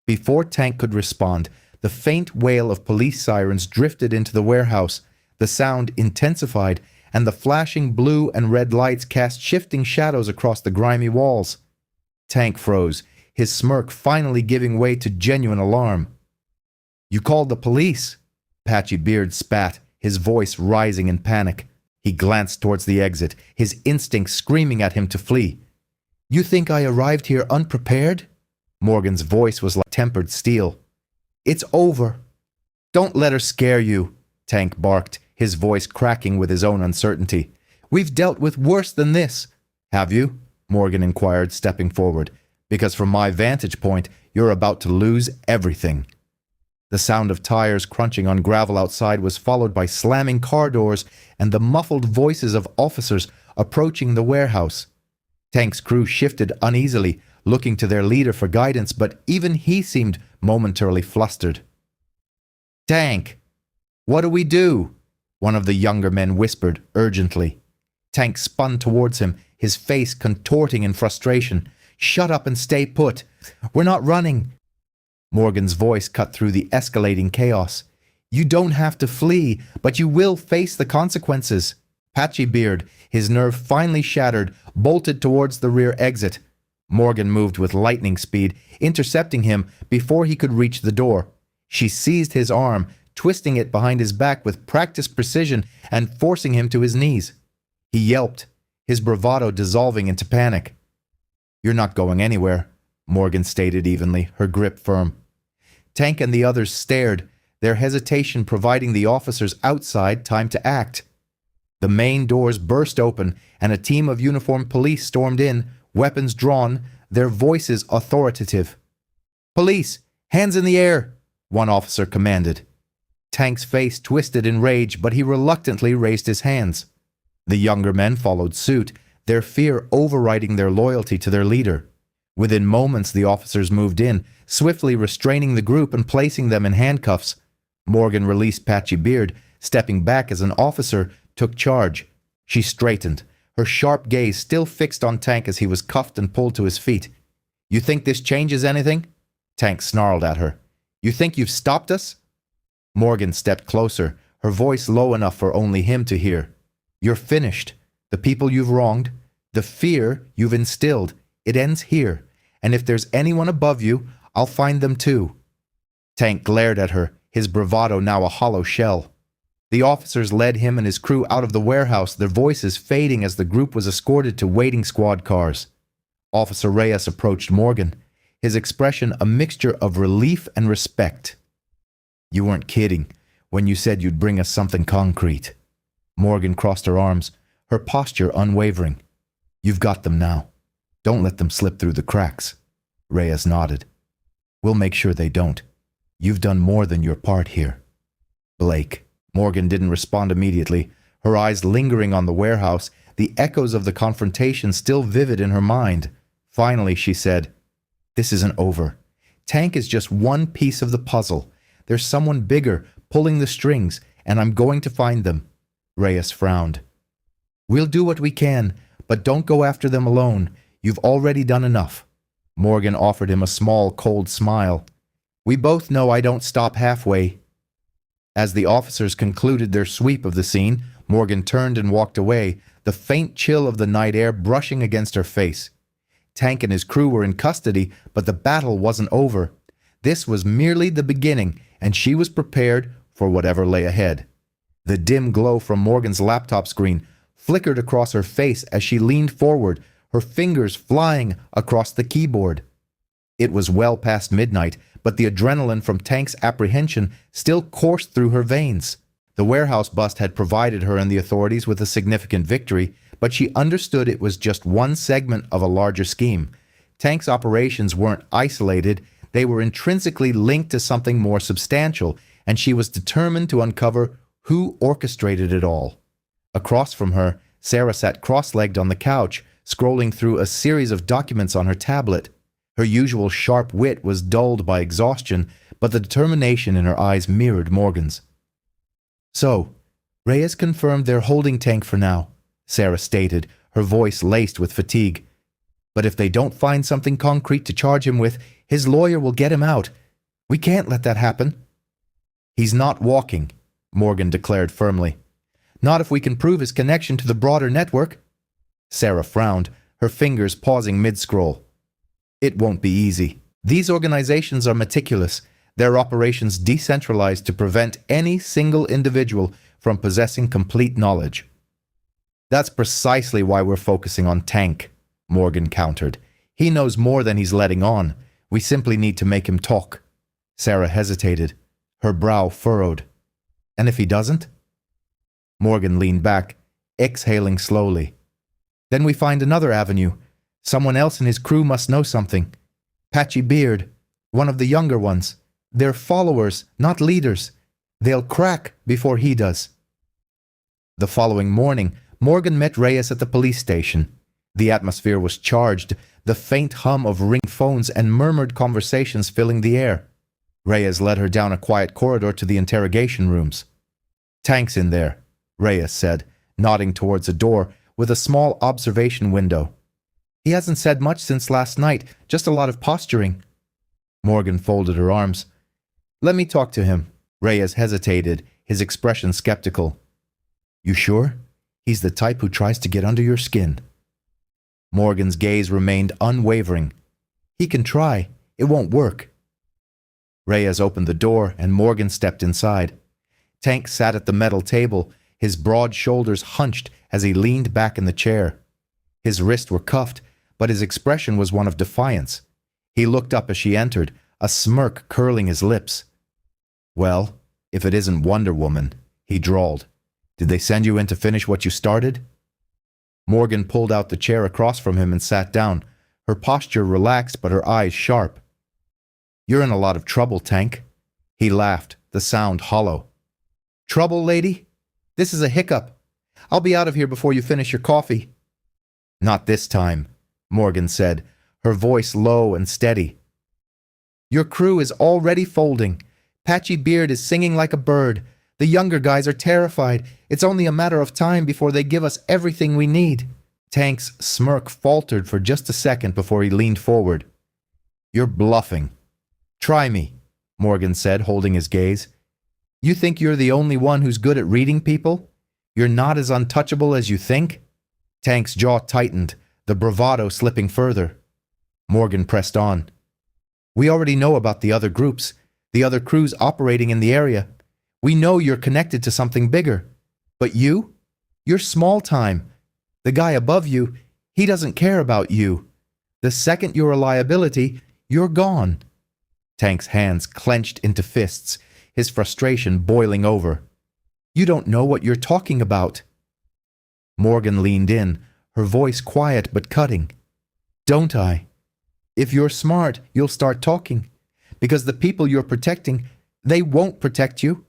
Before Tank could respond, the faint wail of police sirens drifted into the warehouse. The sound intensified, and the flashing blue and red lights cast shifting shadows across the grimy walls. Tank froze, his smirk finally giving way to genuine alarm. "You called the police?" Patchy Beard spat, his voice rising in panic. He glanced towards the exit, his instincts screaming at him to flee. "You think I arrived here unprepared?" Morgan's voice was like tempered steel. "It's over." "Don't let her scare you," Tank barked, his voice cracking with his own uncertainty. "We've dealt with worse than this." "Have you?" Morgan inquired, stepping forward. "Because from my vantage point, you're about to lose everything." The sound of tires crunching on gravel outside was followed by slamming car doors and the muffled voices of officers approaching the warehouse. Tank's crew shifted uneasily, looking to their leader for guidance, but even he seemed momentarily flustered. "Tank, what do we do?" one of the younger men whispered urgently. Tank spun towards him, his face contorting in frustration. "Shut up and stay put. We're not running." Morgan's voice cut through the escalating chaos. "You don't have to flee, but you will face the consequences." Patchy Beard, his nerve finally shattered, bolted towards the rear exit. Morgan moved with lightning speed, intercepting him before he could reach the door. She seized his arm, twisting it behind his back with practiced precision and forcing him to his knees. He yelped, his bravado dissolving into panic. "You're not going anywhere," Morgan stated evenly, her grip firm. Tank and the others stared, their hesitation providing the officers outside time to act. The main doors burst open, and a team of uniformed police stormed in, weapons drawn, their voices authoritative. "Police, hands in the air," one officer commanded. Tank's face twisted in rage, but he reluctantly raised his hands. The younger men followed suit, their fear overriding their loyalty to their leader. Within moments, the officers moved in, swiftly restraining the group and placing them in handcuffs. Morgan released Patchy Beard, stepping back as an officer took charge. She straightened, her sharp gaze still fixed on Tank as he was cuffed and pulled to his feet. "You think this changes anything?" Tank snarled at her. "You think you've stopped us?" Morgan stepped closer, her voice low enough for only him to hear. "You're finished. The people you've wronged, the fear you've instilled, it ends here. And if there's anyone above you, I'll find them too." Tank glared at her, his bravado now a hollow shell. The officers led him and his crew out of the warehouse, their voices fading as the group was escorted to waiting squad cars. Officer Reyes approached Morgan, his expression a mixture of relief and respect. "You weren't kidding when you said you'd bring us something concrete." Morgan crossed her arms, her posture unwavering. "You've got them now. Don't let them slip through the cracks." Reyes nodded. "We'll make sure they don't. You've done more than your part here." "Blake." Morgan didn't respond immediately, her eyes lingering on the warehouse, the echoes of the confrontation still vivid in her mind. Finally, she said, "This isn't over. Tank is just one piece of the puzzle. There's someone bigger pulling the strings, and I'm going to find them." Reyes frowned. "We'll do what we can, but don't go after them alone. You've already done enough." Morgan offered him a small, cold smile. "We both know I don't stop halfway." As the officers concluded their sweep of the scene, Morgan turned and walked away, the faint chill of the night air brushing against her face. Tank and his crew were in custody, but the battle wasn't over. This was merely the beginning, and she was prepared for whatever lay ahead. The dim glow from Morgan's laptop screen flickered across her face as she leaned forward, her fingers flying across the keyboard. It was well past midnight, but the adrenaline from Tank's apprehension still coursed through her veins. The warehouse bust had provided her and the authorities with a significant victory, but she understood it was just one segment of a larger scheme. Tank's operations weren't isolated, they were intrinsically linked to something more substantial, and she was determined to uncover who orchestrated it all. Across from her, Sarah sat cross-legged on the couch, scrolling through a series of documents on her tablet. Her usual sharp wit was dulled by exhaustion, but the determination in her eyes mirrored Morgan's. "So, Reyes confirmed they're holding Tank for now," Sarah stated, her voice laced with fatigue. "But if they don't find something concrete to charge him with, his lawyer will get him out. We can't let that happen." "He's not walking," Morgan declared firmly. "Not if we can prove his connection to the broader network." Sarah frowned, her fingers pausing mid-scroll. "It won't be easy. These organizations are meticulous, their operations decentralized to prevent any single individual from possessing complete knowledge." "That's precisely why we're focusing on Tank," Morgan countered. "He knows more than he's letting on. We simply need to make him talk." Sarah hesitated, her brow furrowed. "And if he doesn't?" Morgan leaned back, exhaling slowly. "Then we find another avenue. Someone else in his crew must know something. Patchy Beard, one of the younger ones. They're followers, not leaders. They'll crack before he does." The following morning, Morgan met Reyes at the police station. The atmosphere was charged, the faint hum of ring phones and murmured conversations filling the air. Reyes led her down a quiet corridor to the interrogation rooms. "Tank's in there," Reyes said, nodding towards a door with a small observation window. "He hasn't said much since last night, just a lot of posturing." Morgan folded her arms. "Let me talk to him." Reyes hesitated, his expression skeptical. "You sure? He's the type who tries to get under your skin." Morgan's gaze remained unwavering. "He can try. It won't work." Reyes opened the door and Morgan stepped inside. Tank sat at the metal table, his broad shoulders hunched as he leaned back in the chair. His wrists were cuffed, but his expression was one of defiance. He looked up as she entered, a smirk curling his lips. "Well, if it isn't Wonder Woman," he drawled. "Did they send you in to finish what you started?" Morgan pulled out the chair across from him and sat down, her posture relaxed but her eyes sharp. "You're in a lot of trouble, Tank." He laughed, the sound hollow. "Trouble, lady? This is a hiccup. I'll be out of here before you finish your coffee." "Not this time," Morgan said, her voice low and steady. "Your crew is already folding. Patchy Beard is singing like a bird. The younger guys are terrified. It's only a matter of time before they give us everything we need." Tank's smirk faltered for just a second before he leaned forward. "You're bluffing." "Try me," Morgan said, holding his gaze. "You think you're the only one who's good at reading people? You're not as untouchable as you think?" Tank's jaw tightened, the bravado slipping further. Morgan pressed on. "We already know about the other groups, the other crews operating in the area. We know you're connected to something bigger. But you? You're small time. The guy above you, he doesn't care about you. The second you're a liability, you're gone." Tank's hands clenched into fists, his frustration boiling over. "You don't know what you're talking about." Morgan leaned in, her voice quiet but cutting. "Don't I? If you're smart, you'll start talking. Because the people you're protecting, they won't protect you."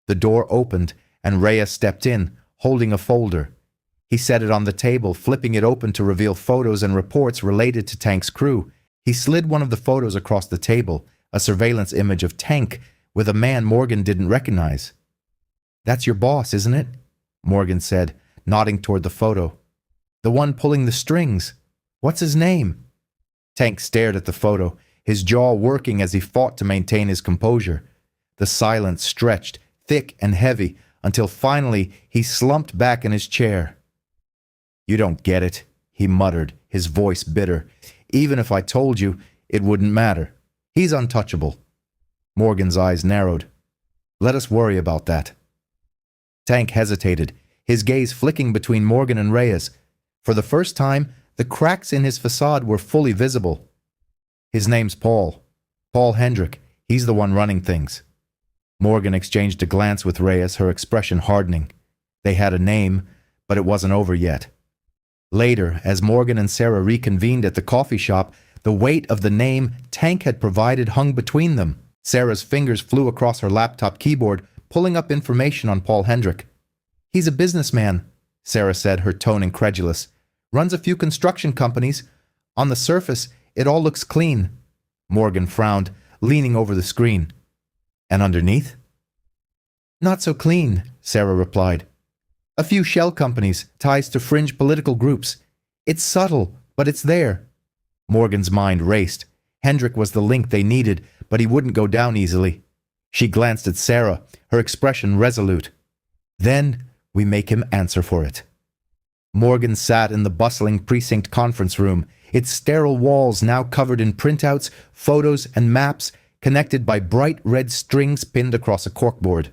The door opened, and Reyes stepped in, holding a folder. He set it on the table, flipping it open to reveal photos and reports related to Tank's crew. He slid one of the photos across the table, a surveillance image of Tank with a man Morgan didn't recognize. "That's your boss, isn't it?" Morgan said, nodding toward the photo. "The one pulling the strings. What's his name?" Tank stared at the photo, his jaw working as he fought to maintain his composure. The silence stretched, thick and heavy, until finally he slumped back in his chair. "You don't get it," he muttered, his voice bitter. "Even if I told you, it wouldn't matter. He's untouchable." Morgan's eyes narrowed. "Let us worry about that." Tank hesitated, his gaze flicking between Morgan and Reyes. For the first time, the cracks in his facade were fully visible. "His name's Paul. Paul Hendrick. He's the one running things." Morgan exchanged a glance with Reyes, her expression hardening. They had a name, but it wasn't over yet. Later, as Morgan and Sarah reconvened at the coffee shop, the weight of the name Tank had provided hung between them. Sarah's fingers flew across her laptop keyboard, pulling up information on Paul Hendrick. "He's a businessman," Sarah said, her tone incredulous. "Runs a few construction companies. On the surface, it all looks clean." Morgan frowned, leaning over the screen. "And underneath?" "Not so clean," Sarah replied. "A few shell companies, ties to fringe political groups. It's subtle, but it's there." Morgan's mind raced. Hendrick was the link they needed, but he wouldn't go down easily. She glanced at Sarah, her expression resolute. "Then we make him answer for it." Morgan sat in the bustling precinct conference room, its sterile walls now covered in printouts, photos, and maps, connected by bright red strings pinned across a corkboard.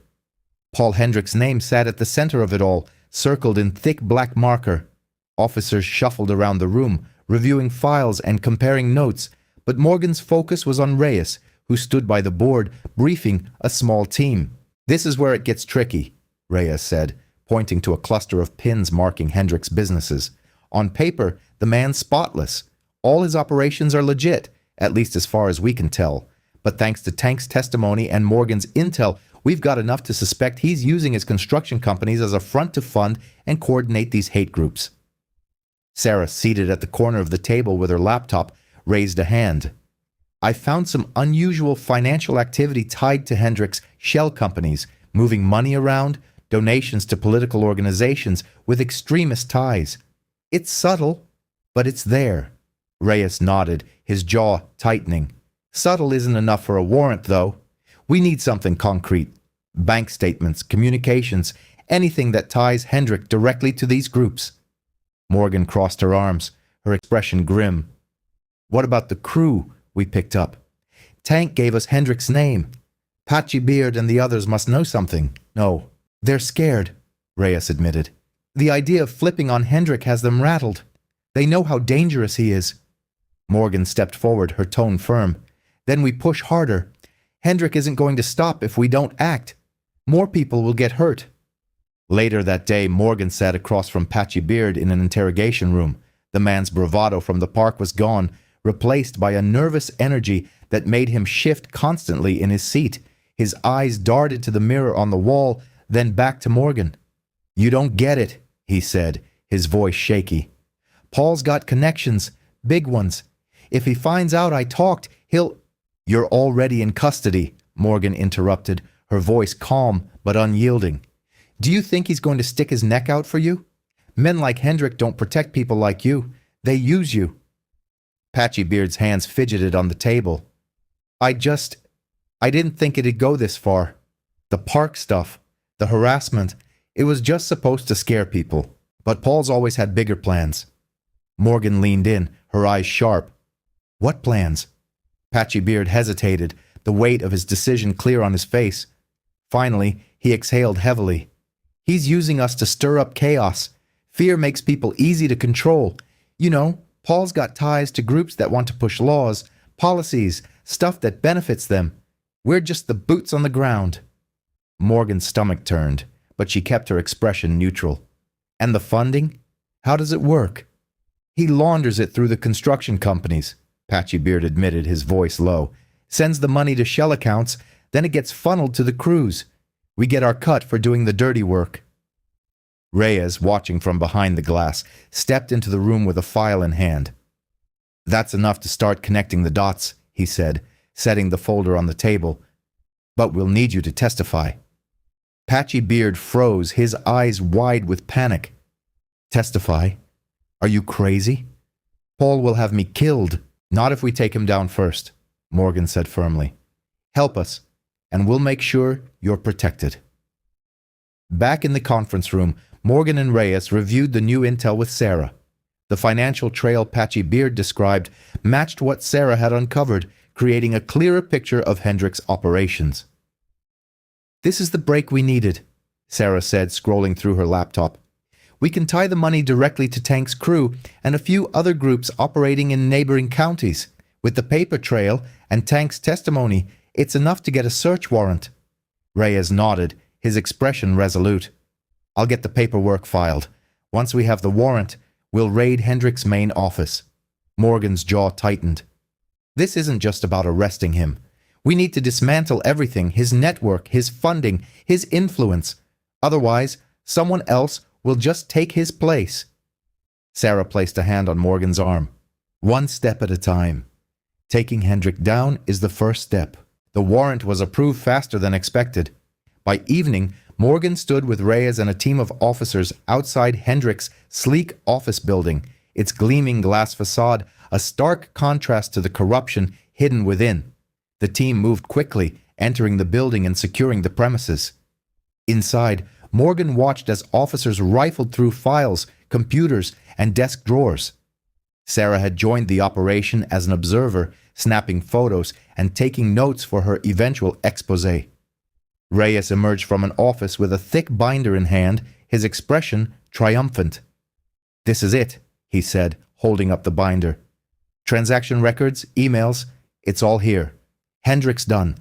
Paul Hendrick's name sat at the center of it all, circled in thick black marker. Officers shuffled around the room, reviewing files and comparing notes, but Morgan's focus was on Reyes, who stood by the board, briefing a small team. "This is where it gets tricky," Reyes said, pointing to a cluster of pins marking Hendrick's businesses. "On paper, the man's spotless. All his operations are legit, at least as far as we can tell. But thanks to Tank's testimony and Morgan's intel, we've got enough to suspect he's using his construction companies as a front to fund and coordinate these hate groups." Sarah, seated at the corner of the table with her laptop, raised a hand. "I found some unusual financial activity tied to Hendrick's shell companies, moving money around, donations to political organizations with extremist ties. It's subtle, but it's there." Reyes nodded, his jaw tightening. "Subtle isn't enough for a warrant, though. We need something concrete. Bank statements, communications, anything that ties Hendrick directly to these groups." Morgan crossed her arms, her expression grim. "What about the crew we picked up? Tank gave us Hendrick's name. Patchy Beard and the others must know something. No, they're scared, Reyes admitted. The idea of flipping on Hendrik has them rattled. They know how dangerous he is. Morgan stepped forward, her tone firm. Then we push harder. Hendrik isn't going to stop if we don't act. More people will get hurt. Later that day, Morgan sat across from Patchy Beard in an interrogation room. The man's bravado from the park was gone, replaced by a nervous energy that made him shift constantly in his seat. His eyes darted to the mirror on the wall, then back to Morgan. "You don't get it," he said, his voice shaky. "Paul's got connections, big ones. If he finds out I talked, he'll—" "You're already in custody," Morgan interrupted, her voice calm but unyielding. "Do you think he's going to stick his neck out for you? Men like Hendrik don't protect people like you. They use you." Patchy Beard's hands fidgeted on the table. I didn't think it'd go this far. The park stuff, the harassment, it was just supposed to scare people. But Paul's always had bigger plans." Morgan leaned in, her eyes sharp. "What plans?" Patchy Beard hesitated, the weight of his decision clear on his face. Finally, he exhaled heavily. "He's using us to stir up chaos. Fear makes people easy to control. You know, Paul's got ties to groups that want to push laws, policies, stuff that benefits them. We're just the boots on the ground." Morgan's stomach turned, but she kept her expression neutral. "And the funding? How does it work?" "He launders it through the construction companies," Patchy Beard admitted, his voice low. "Sends the money to shell accounts, then it gets funneled to the crews. We get our cut for doing the dirty work." Reyes, watching from behind the glass, stepped into the room with a file in hand. "That's enough to start connecting the dots," he said, setting the folder on the table. "But we'll need you to testify." Patchy Beard froze, his eyes wide with panic. "Testify? Are you crazy? Paul will have me killed." "Not if we take him down first," Morgan said firmly. "Help us, and we'll make sure you're protected." Back in the conference room, Morgan and Reyes reviewed the new intel with Sarah. The financial trail Patchy Beard described matched what Sarah had uncovered, creating a clearer picture of Hendrik's operations. "This is the break we needed," Sarah said, scrolling through her laptop. "We can tie the money directly to Tank's crew and a few other groups operating in neighboring counties. With the paper trail and Tank's testimony, it's enough to get a search warrant." Reyes nodded, his expression resolute. "I'll get the paperwork filed. Once we have the warrant, we'll raid Hendrik's main office." Morgan's jaw tightened. "This isn't just about arresting him. We need to dismantle everything, his network, his funding, his influence. Otherwise, someone else will just take his place." Sarah placed a hand on Morgan's arm. "One step at a time. Taking Hendrik down is the first step." The warrant was approved faster than expected. By evening, Morgan stood with Reyes and a team of officers outside Hendrik's sleek office building, its gleaming glass facade a stark contrast to the corruption hidden within. The team moved quickly, entering the building and securing the premises. Inside, Morgan watched as officers rifled through files, computers, and desk drawers. Sarah had joined the operation as an observer, snapping photos and taking notes for her eventual exposé. Reyes emerged from an office with a thick binder in hand, his expression triumphant. "This is it," he said, holding up the binder. "Transaction records, emails, it's all here. Hendrik's done."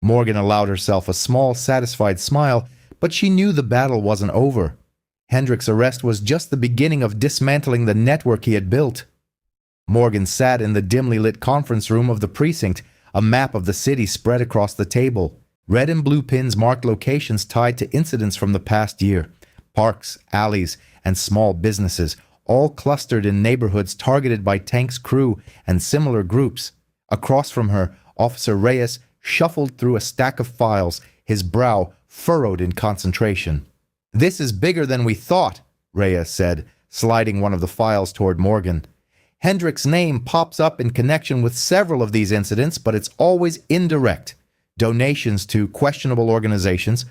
Morgan allowed herself a small, satisfied smile, but she knew the battle wasn't over. Hendrik's arrest was just the beginning of dismantling the network he had built. Morgan sat in the dimly lit conference room of the precinct, a map of the city spread across the table. Red and blue pins marked locations tied to incidents from the past year. Parks, alleys, and small businesses, all clustered in neighborhoods targeted by Tank's crew and similar groups. Across from her, Officer Reyes shuffled through a stack of files, his brow furrowed in concentration. "This is bigger than we thought," Reyes said, sliding one of the files toward Morgan. "Hendrik's name pops up in connection with several of these incidents, but it's always indirect. Donations to questionable organizations,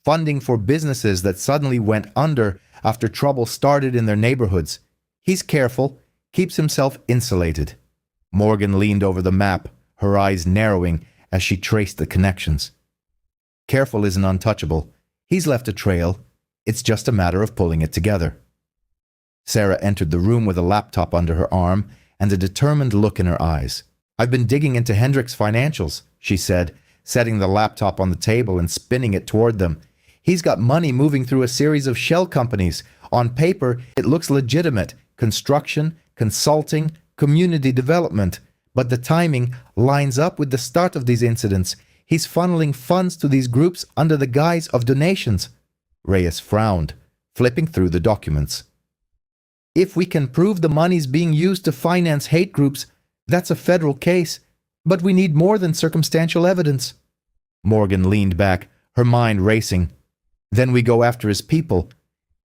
funding for businesses that suddenly went under after trouble started in their neighborhoods. He's careful, keeps himself insulated." Morgan leaned over the map, her eyes narrowing as she traced the connections. Careful isn't untouchable. He's left a trail. It's just a matter of pulling it together. Sarah entered the room with a laptop under her arm and a determined look in her eyes. "I've been digging into Hendricks' financials," she said, setting the laptop on the table and spinning it toward them. "He's got money moving through a series of shell companies. On paper, it looks legitimate. Construction, consulting, community development. But the timing lines up with the start of these incidents. He's funneling funds to these groups under the guise of donations." Reyes frowned, flipping through the documents. "If we can prove the money's being used to finance hate groups, that's a federal case. But we need more than circumstantial evidence." Morgan leaned back, her mind racing. "Then we go after his people.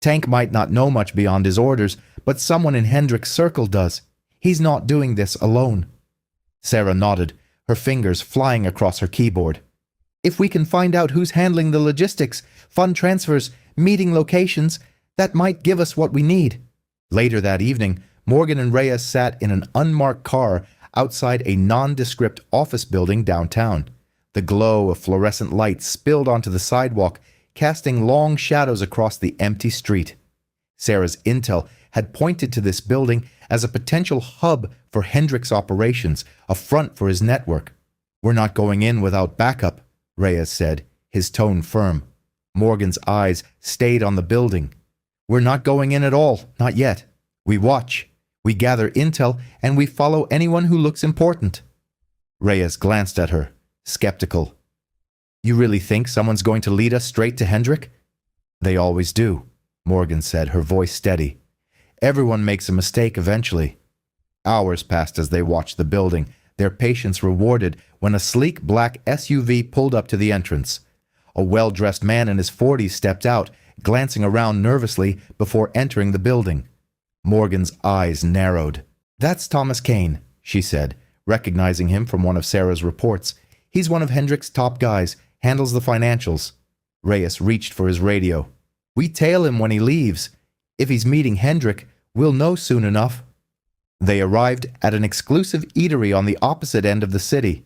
Tank might not know much beyond his orders, but someone in Hendricks' circle does. He's not doing this alone." Sarah nodded, her fingers flying across her keyboard. "If we can find out who's handling the logistics, fund transfers, meeting locations, that might give us what we need." Later that evening, Morgan and Reyes sat in an unmarked car outside a nondescript office building downtown. The glow of fluorescent lights spilled onto the sidewalk, casting long shadows across the empty street. Sarah's intel had pointed to this building as a potential hub for Hendricks' operations, a front for his network. "We're not going in without backup," Reyes said, his tone firm. Morgan's eyes stayed on the building. "We're not going in at all, not yet. We watch, we gather intel, and we follow anyone who looks important." Reyes glanced at her, skeptical. "You really think someone's going to lead us straight to Hendrick?" "They always do," Morgan said, her voice steady. "Everyone makes a mistake eventually." Hours passed as they watched the building, their patience rewarded when a sleek black SUV pulled up to the entrance. A well-dressed man in his 40s stepped out, glancing around nervously before entering the building. Morgan's eyes narrowed. "That's Thomas Kane," she said, recognizing him from one of Sarah's reports. "He's one of Hendricks' top guys, handles the financials." Reyes reached for his radio. "We tail him when he leaves. If he's meeting Hendrick, we'll know soon enough." They arrived at an exclusive eatery on the opposite end of the city.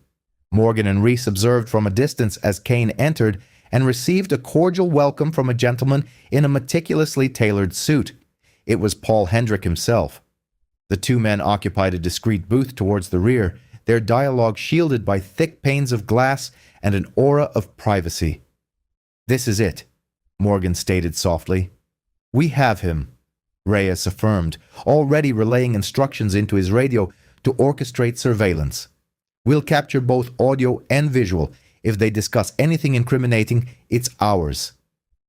Morgan and Reese observed from a distance as Kane entered and received a cordial welcome from a gentleman in a meticulously tailored suit. It was Paul Hendrick himself. The two men occupied a discreet booth towards the rear, their dialogue shielded by thick panes of glass and an aura of privacy. "This is it," Morgan stated softly. "We have him," Reyes affirmed, already relaying instructions into his radio to orchestrate surveillance. "We'll capture both audio and visual. If they discuss anything incriminating, it's ours."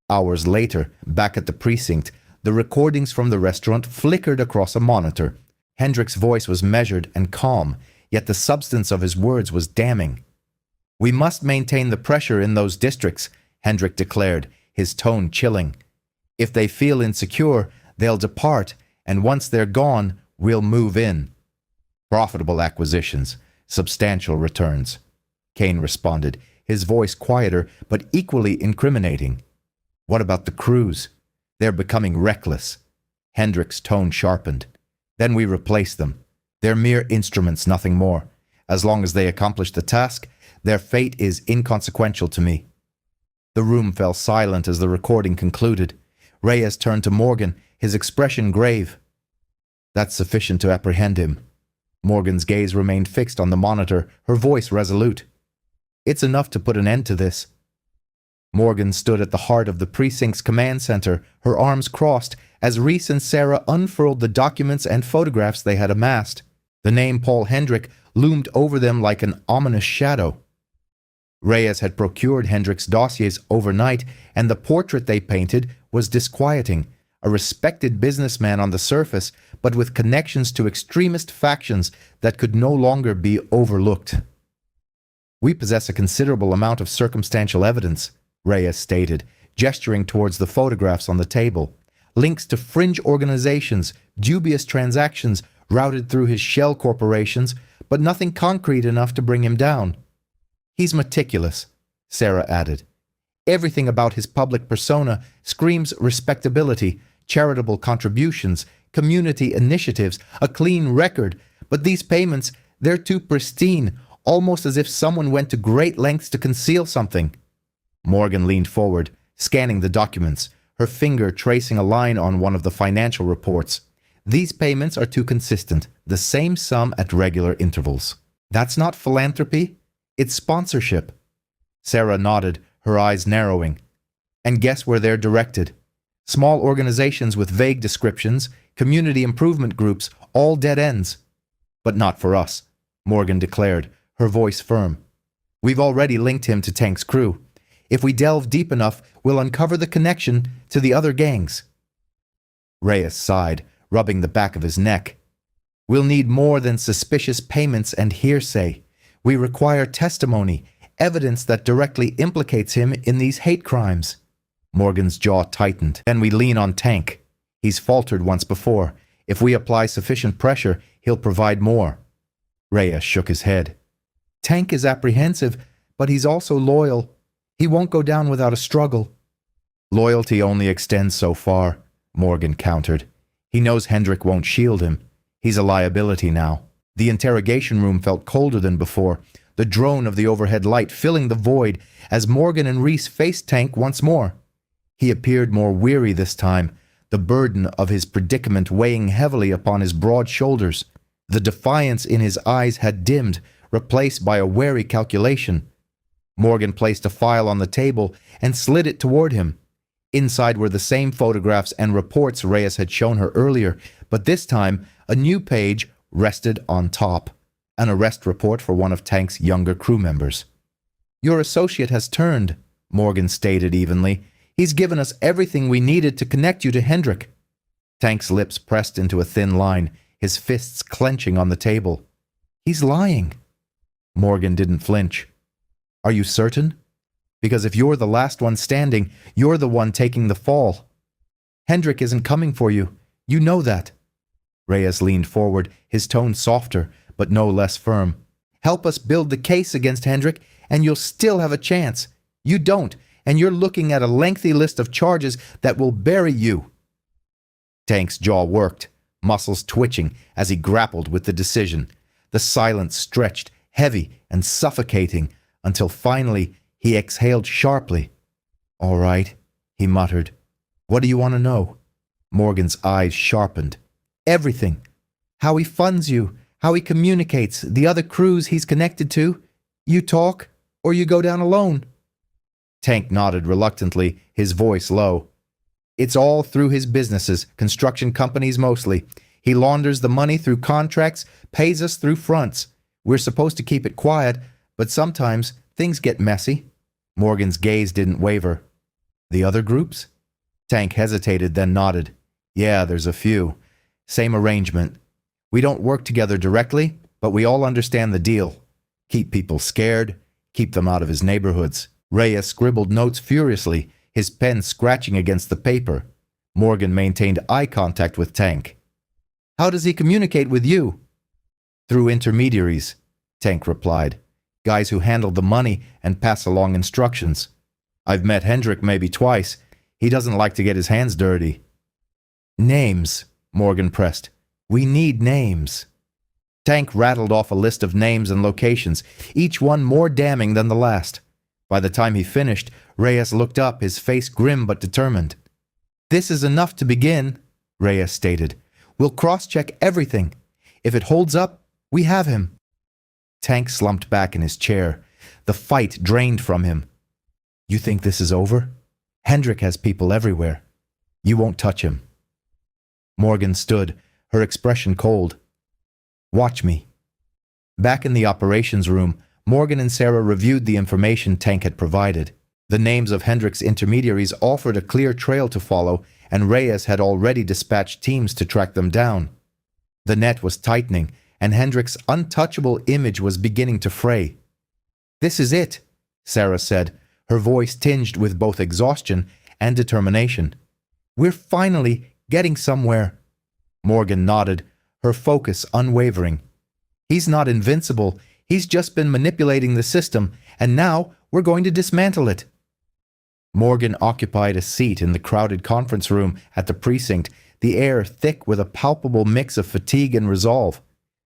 Hours later, back at the precinct, the recordings from the restaurant flickered across a monitor. Hendrick's voice was measured and calm, yet the substance of his words was damning. "We must maintain the pressure in those districts," Hendrick declared, his tone chilling. "If they feel insecure, they'll depart, and once they're gone, we'll move in." "Profitable acquisitions, substantial returns," Kane responded, his voice quieter but equally incriminating. "What about the crews? They're becoming reckless." Hendrick's tone sharpened. "Then we replace them. They're mere instruments, nothing more. As long as they accomplish the task, their fate is inconsequential to me." The room fell silent as the recording concluded. Reyes turned to Morgan, his expression grave. "That's sufficient to apprehend him." Morgan's gaze remained fixed on the monitor, her voice resolute. "It's enough to put an end to this." Morgan stood at the heart of the precinct's command center, her arms crossed, as Reese and Sarah unfurled the documents and photographs they had amassed. The name Paul Hendrick loomed over them like an ominous shadow. Reyes had procured Hendrick's dossiers overnight, and the portrait they painted was disquieting. A respected businessman on the surface, but with connections to extremist factions that could no longer be overlooked. "We possess a considerable amount of circumstantial evidence," Reyes stated, gesturing towards the photographs on the table. "Links to fringe organizations, dubious transactions routed through his shell corporations, but nothing concrete enough to bring him down." "He's meticulous," Sarah added. "Everything about his public persona screams respectability, charitable contributions, community initiatives, a clean record, but these payments, they're too pristine, almost as if someone went to great lengths to conceal something. Morgan leaned forward, scanning the documents, her finger tracing a line on one of the financial reports. These payments are too consistent, the same sum at regular intervals. That's not philanthropy, it's sponsorship. Sarah nodded, her eyes narrowing. And guess where they're directed? Small organizations with vague descriptions, community improvement groups, all dead ends. But not for us, Morgan declared, her voice firm. We've already linked him to Tank's crew. If we delve deep enough, we'll uncover the connection to the other gangs. Reyes sighed, rubbing the back of his neck. We'll need more than suspicious payments and hearsay. We require testimony, evidence that directly implicates him in these hate crimes. Morgan's jaw tightened. Then we lean on Tank. He's faltered once before. If we apply sufficient pressure, he'll provide more. Reyes shook his head. Tank is apprehensive, but he's also loyal. He won't go down without a struggle. Loyalty only extends so far, Morgan countered. He knows Hendrik won't shield him. He's a liability now. The interrogation room felt colder than before, the drone of the overhead light filling the void as Morgan and Reese faced Tank once more. He appeared more weary this time, the burden of his predicament weighing heavily upon his broad shoulders. The defiance in his eyes had dimmed, replaced by a wary calculation. Morgan placed a file on the table and slid it toward him. Inside were the same photographs and reports Reyes had shown her earlier, but this time a new page rested on top. An arrest report for one of Tank's younger crew members. Your associate has turned, Morgan stated evenly. He's given us everything we needed to connect you to Hendrik. Tank's lips pressed into a thin line, his fists clenching on the table. He's lying. Morgan didn't flinch. Are you certain? Because if you're the last one standing, you're the one taking the fall. Hendrik isn't coming for you. You know that. Reyes leaned forward, his tone softer, but no less firm. Help us build the case against Hendrik, and you'll still have a chance. You don't, and you're looking at a lengthy list of charges that will bury you. Tank's jaw worked, muscles twitching as he grappled with the decision. The silence stretched, heavy and suffocating, until finally he exhaled sharply. All right, he muttered. What do you want to know? Morgan's eyes sharpened. Everything. How he funds you, how he communicates, the other crews he's connected to. You talk, or you go down alone. Tank nodded reluctantly, his voice low. It's all through his businesses, construction companies mostly. He launders the money through contracts, pays us through fronts. We're supposed to keep it quiet, but sometimes things get messy. Morgan's gaze didn't waver. The other groups? Tank hesitated, then nodded. Yeah, there's a few. Same arrangement. We don't work together directly, but we all understand the deal. Keep people scared, keep them out of his neighborhoods. Reyes scribbled notes furiously, his pen scratching against the paper. Morgan maintained eye contact with Tank. How does he communicate with you? Through intermediaries, Tank replied. Guys who handle the money and pass along instructions. I've met Hendrik maybe twice. He doesn't like to get his hands dirty. Names, Morgan pressed. We need names. Tank rattled off a list of names and locations, each one more damning than the last. By the time he finished, Reyes looked up, his face grim but determined. This is enough to begin, Reyes stated. We'll cross-check everything. If it holds up, we have him. Tank slumped back in his chair. The fight drained from him. You think this is over? Hendrik has people everywhere. You won't touch him. Morgan stood, her expression cold. Watch me. Back in the operations room, Morgan and Sarah reviewed the information Tank had provided. The names of Hendrik's intermediaries offered a clear trail to follow, and Reyes had already dispatched teams to track them down. The net was tightening, and Hendrik's untouchable image was beginning to fray. This is it, Sarah said, her voice tinged with both exhaustion and determination. We're finally getting somewhere. Morgan nodded, her focus unwavering. He's not invincible. He's just been manipulating the system, and now we're going to dismantle it. Morgan occupied a seat in the crowded conference room at the precinct, the air thick with a palpable mix of fatigue and resolve.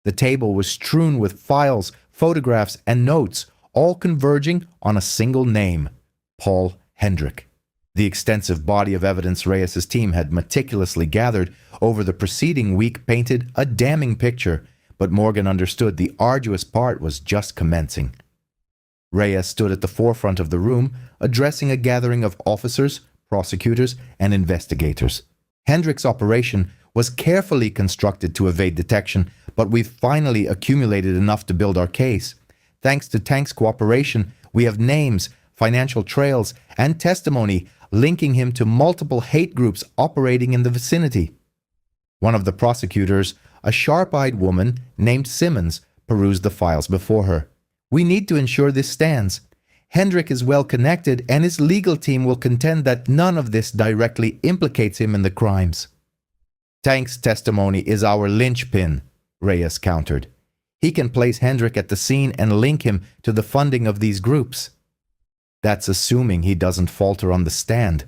The table was strewn with files, photographs, and notes, all converging on a single name: Paul Hendrick. The extensive body of evidence Reyes's team had meticulously gathered over the preceding week painted a damning picture, but Morgan understood the arduous part was just commencing. Reyes stood at the forefront of the room, addressing a gathering of officers, prosecutors, and investigators. Hendrick's operation was carefully constructed to evade detection, but we've finally accumulated enough to build our case. Thanks to Tank's cooperation, we have names, financial trails, and testimony linking him to multiple hate groups operating in the vicinity. One of the prosecutors, a sharp-eyed woman named Simmons, perused the files before her. We need to ensure this stands. Hendrick is well connected, and his legal team will contend that none of this directly implicates him in the crimes. Tank's testimony is our linchpin, Reyes countered. He can place Hendrick at the scene and link him to the funding of these groups. That's assuming he doesn't falter on the stand,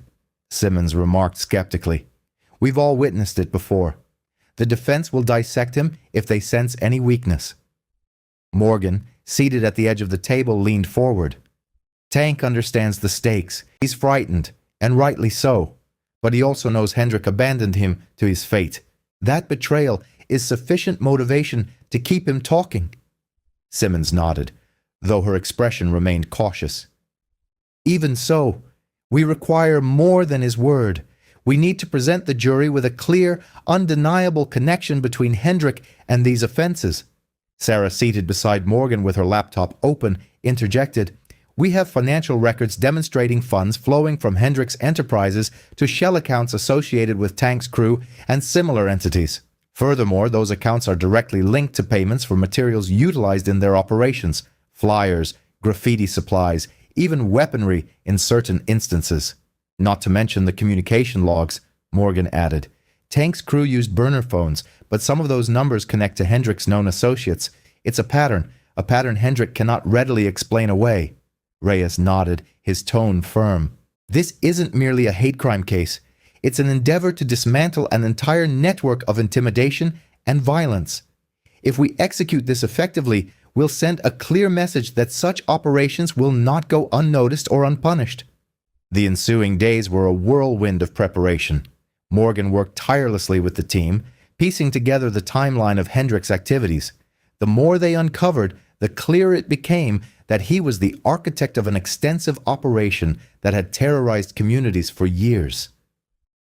Simmons remarked skeptically. We've all witnessed it before. The defense will dissect him if they sense any weakness. Morgan, seated at the edge of the table, leaned forward. Tank understands the stakes. He's frightened, and rightly so. But he also knows Hendrick abandoned him to his fate. That betrayal is sufficient motivation to keep him talking. Simmons nodded, though her expression remained cautious. Even so, we require more than his word. We need to present the jury with a clear, undeniable connection between Hendrick and these offenses. Sarah, seated beside Morgan with her laptop open, interjected, We have financial records demonstrating funds flowing from Hendrick's enterprises to shell accounts associated with Tank's crew and similar entities. Furthermore, those accounts are directly linked to payments for materials utilized in their operations: flyers, graffiti supplies, even weaponry in certain instances. Not to mention the communication logs, Morgan added. Tank's crew used burner phones, but some of those numbers connect to Hendrick's known associates. It's a pattern Hendrick cannot readily explain away. Reyes nodded, his tone firm. This isn't merely a hate crime case. It's an endeavor to dismantle an entire network of intimidation and violence. If we execute this effectively, we'll send a clear message that such operations will not go unnoticed or unpunished. The ensuing days were a whirlwind of preparation. Morgan worked tirelessly with the team, piecing together the timeline of Hendrick's activities. The more they uncovered, the clearer it became that he was the architect of an extensive operation that had terrorized communities for years.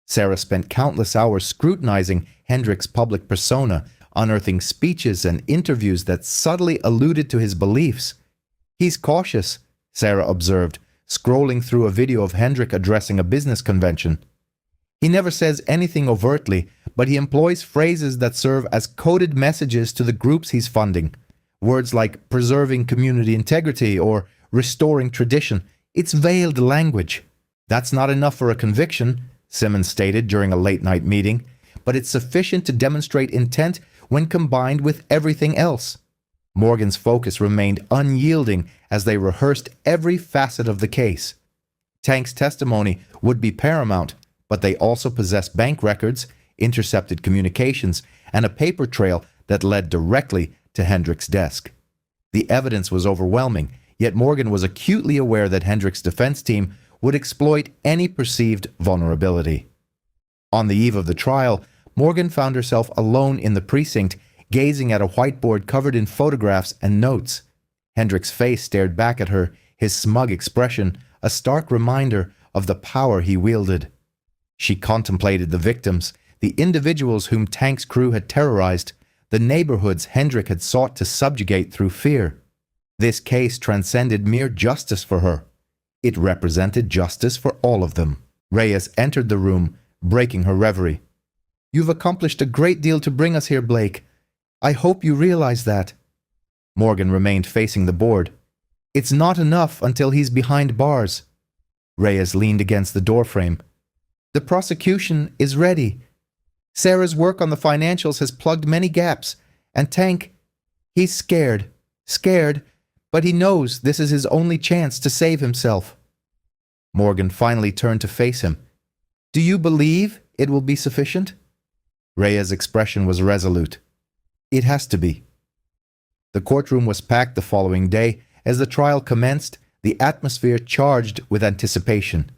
Sarah spent countless hours scrutinizing Hendrick's public persona, unearthing speeches and interviews that subtly alluded to his beliefs. He's cautious, Sarah observed, scrolling through a video of Hendrick addressing a business convention. He never says anything overtly, but he employs phrases that serve as coded messages to the groups he's funding. Words like preserving community integrity or restoring tradition. It's veiled language. That's not enough for a conviction, Simmons stated during a late-night meeting, but it's sufficient to demonstrate intent when combined with everything else. Morgan's focus remained unyielding as they rehearsed every facet of the case. Tank's testimony would be paramount, but they also possessed bank records, intercepted communications, and a paper trail that led directly to Hendrick's desk. The evidence was overwhelming, yet Morgan was acutely aware that Hendrick's defense team would exploit any perceived vulnerability. On the eve of the trial, Morgan found herself alone in the precinct, gazing at a whiteboard covered in photographs and notes. Hendrick's face stared back at her, his smug expression a stark reminder of the power he wielded. She contemplated the victims, the individuals whom Tank's crew had terrorized, the neighborhoods Hendrick had sought to subjugate through fear. This case transcended mere justice for her. It represented justice for all of them. Reyes entered the room, breaking her reverie. You've accomplished a great deal to bring us here, Blake. I hope you realize that. Morgan remained facing the board. It's not enough until he's behind bars. Reyes leaned against the doorframe. The prosecution is ready. Sarah's work on the financials has plugged many gaps, and Tank, he's scared, but he knows this is his only chance to save himself. Morgan finally turned to face him. Do you believe it will be sufficient? Reyes' expression was resolute. It has to be. The courtroom was packed the following day. As the trial commenced, the atmosphere charged with anticipation.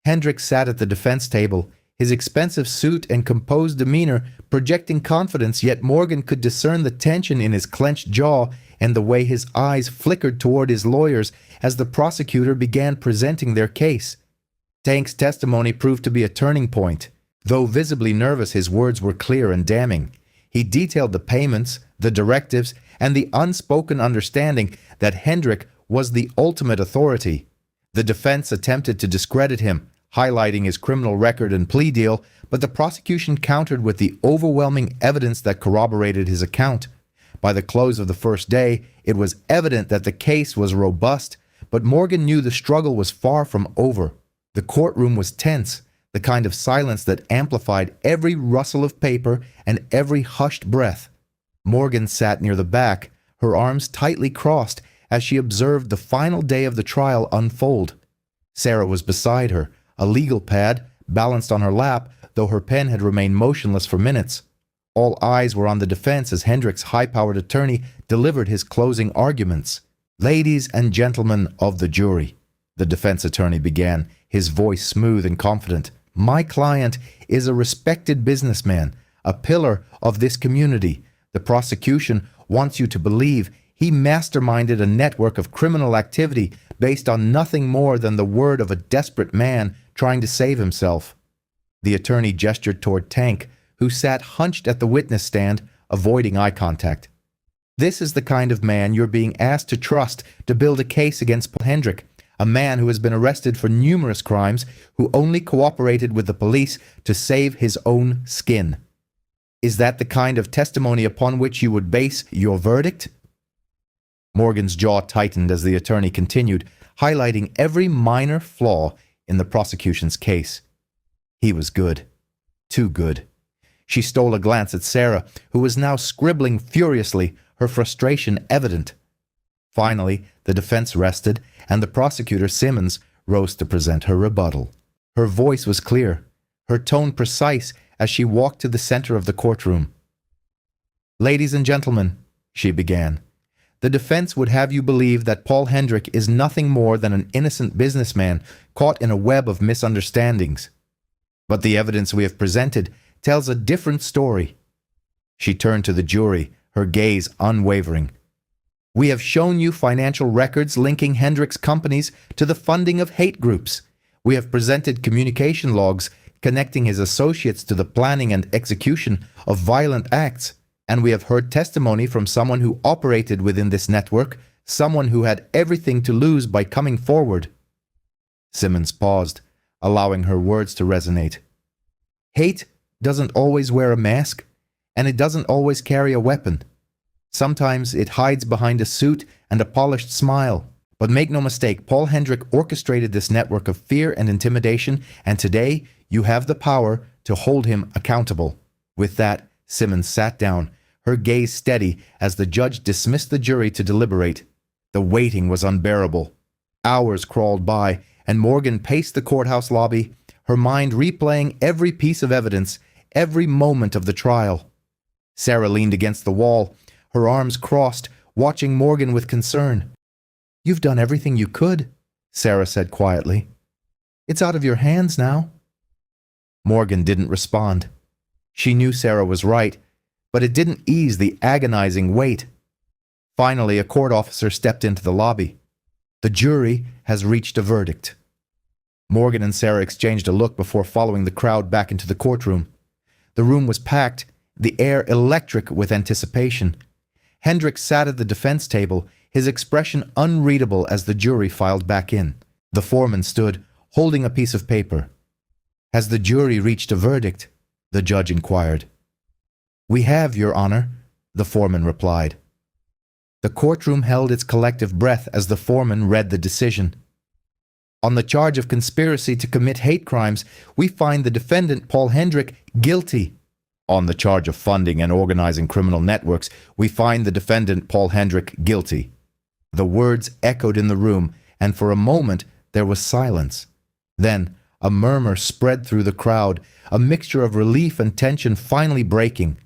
Hendrik sat at the defense table, his expensive suit and composed demeanor projecting confidence, yet Morgan could discern the tension in his clenched jaw and the way his eyes flickered toward his lawyers as the prosecutor began presenting their case. Tank's testimony proved to be a turning point. Though visibly nervous, his words were clear and damning. He detailed the payments, the directives, and the unspoken understanding that Hendrik was the ultimate authority. The defense attempted to discredit him, highlighting his criminal record and plea deal, but the prosecution countered with the overwhelming evidence that corroborated his account. By the close of the first day, it was evident that the case was robust, but Morgan knew the struggle was far from over. The courtroom was tense, the kind of silence that amplified every rustle of paper and every hushed breath. Morgan sat near the back, her arms tightly crossed as she observed the final day of the trial unfold. Sarah was beside her, a legal pad balanced on her lap, though her pen had remained motionless for minutes. All eyes were on the defense as Hendrik's high-powered attorney delivered his closing arguments. "Ladies and gentlemen of the jury," the defense attorney began, his voice smooth and confident, "my client is a respected businessman, a pillar of this community. The prosecution wants you to believe he masterminded a network of criminal activity based on nothing more than the word of a desperate man trying to save himself." The attorney gestured toward Tank, who sat hunched at the witness stand, avoiding eye contact. "This is the kind of man you're being asked to trust to build a case against Paul Hendrik, a man who has been arrested for numerous crimes, who only cooperated with the police to save his own skin. Is that the kind of testimony upon which you would base your verdict?" Morgan's jaw tightened as the attorney continued, highlighting every minor flaw in the prosecution's case. He was good. Too good. She stole a glance at Sarah, who was now scribbling furiously, her frustration evident. Finally, the defense rested, and the prosecutor, Simmons, rose to present her rebuttal. Her voice was clear, her tone precise as she walked to the center of the courtroom. "Ladies and gentlemen," she began, "the defense would have you believe that Paul Hendrik is nothing more than an innocent businessman caught in a web of misunderstandings. But the evidence we have presented tells a different story." She turned to the jury, her gaze unwavering. "We have shown you financial records linking Hendrik's companies to the funding of hate groups. We have presented communication logs connecting his associates to the planning and execution of violent acts. And we have heard testimony from someone who operated within this network, someone who had everything to lose by coming forward." Simmons paused, allowing her words to resonate. "Hate doesn't always wear a mask, and it doesn't always carry a weapon. Sometimes it hides behind a suit and a polished smile. But make no mistake, Paul Hendrik orchestrated this network of fear and intimidation, and today you have the power to hold him accountable." With that, Simmons sat down, her gaze steady as the judge dismissed the jury to deliberate. The waiting was unbearable. Hours crawled by, and Morgan paced the courthouse lobby, her mind replaying every piece of evidence, every moment of the trial. Sarah leaned against the wall, her arms crossed, watching Morgan with concern. "You've done everything you could," Sarah said quietly. "It's out of your hands now." Morgan didn't respond. She knew Sarah was right, but it didn't ease the agonizing weight. Finally, a court officer stepped into the lobby. "The jury has reached a verdict." Morgan and Sarah exchanged a look before following the crowd back into the courtroom. The room was packed, the air electric with anticipation. Hendrik sat at the defense table, his expression unreadable as the jury filed back in. The foreman stood, holding a piece of paper. "Has the jury reached a verdict?" the judge inquired. "We have, Your Honor," the foreman replied. The courtroom held its collective breath as the foreman read the decision. "On the charge of conspiracy to commit hate crimes, we find the defendant, Paul Hendrik, guilty. On the charge of funding and organizing criminal networks, we find the defendant, Paul Hendrik, guilty." The words echoed in the room, and for a moment there was silence. Then a murmur spread through the crowd, a mixture of relief and tension finally breaking.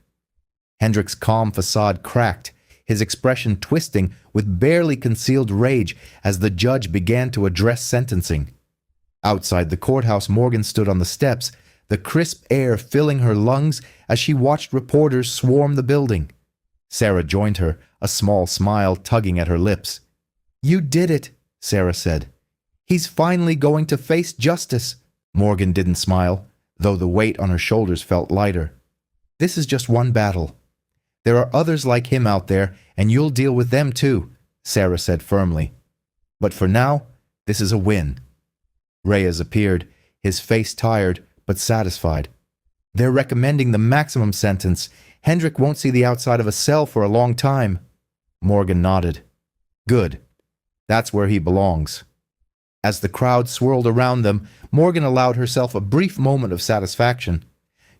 Hendrik's calm facade cracked, his expression twisting with barely concealed rage as the judge began to address sentencing. Outside the courthouse, Morgan stood on the steps, the crisp air filling her lungs as she watched reporters swarm the building. Sarah joined her, a small smile tugging at her lips. "You did it," Sarah said. "He's finally going to face justice." Morgan didn't smile, though the weight on her shoulders felt lighter. "This is just one battle. There are others like him out there, and you'll deal with them too," Sarah said firmly. "But for now, this is a win." Reyes appeared, his face tired but satisfied. "They're recommending the maximum sentence. Hendrik won't see the outside of a cell for a long time." Morgan nodded. "Good. That's where he belongs." As the crowd swirled around them, Morgan allowed herself a brief moment of satisfaction.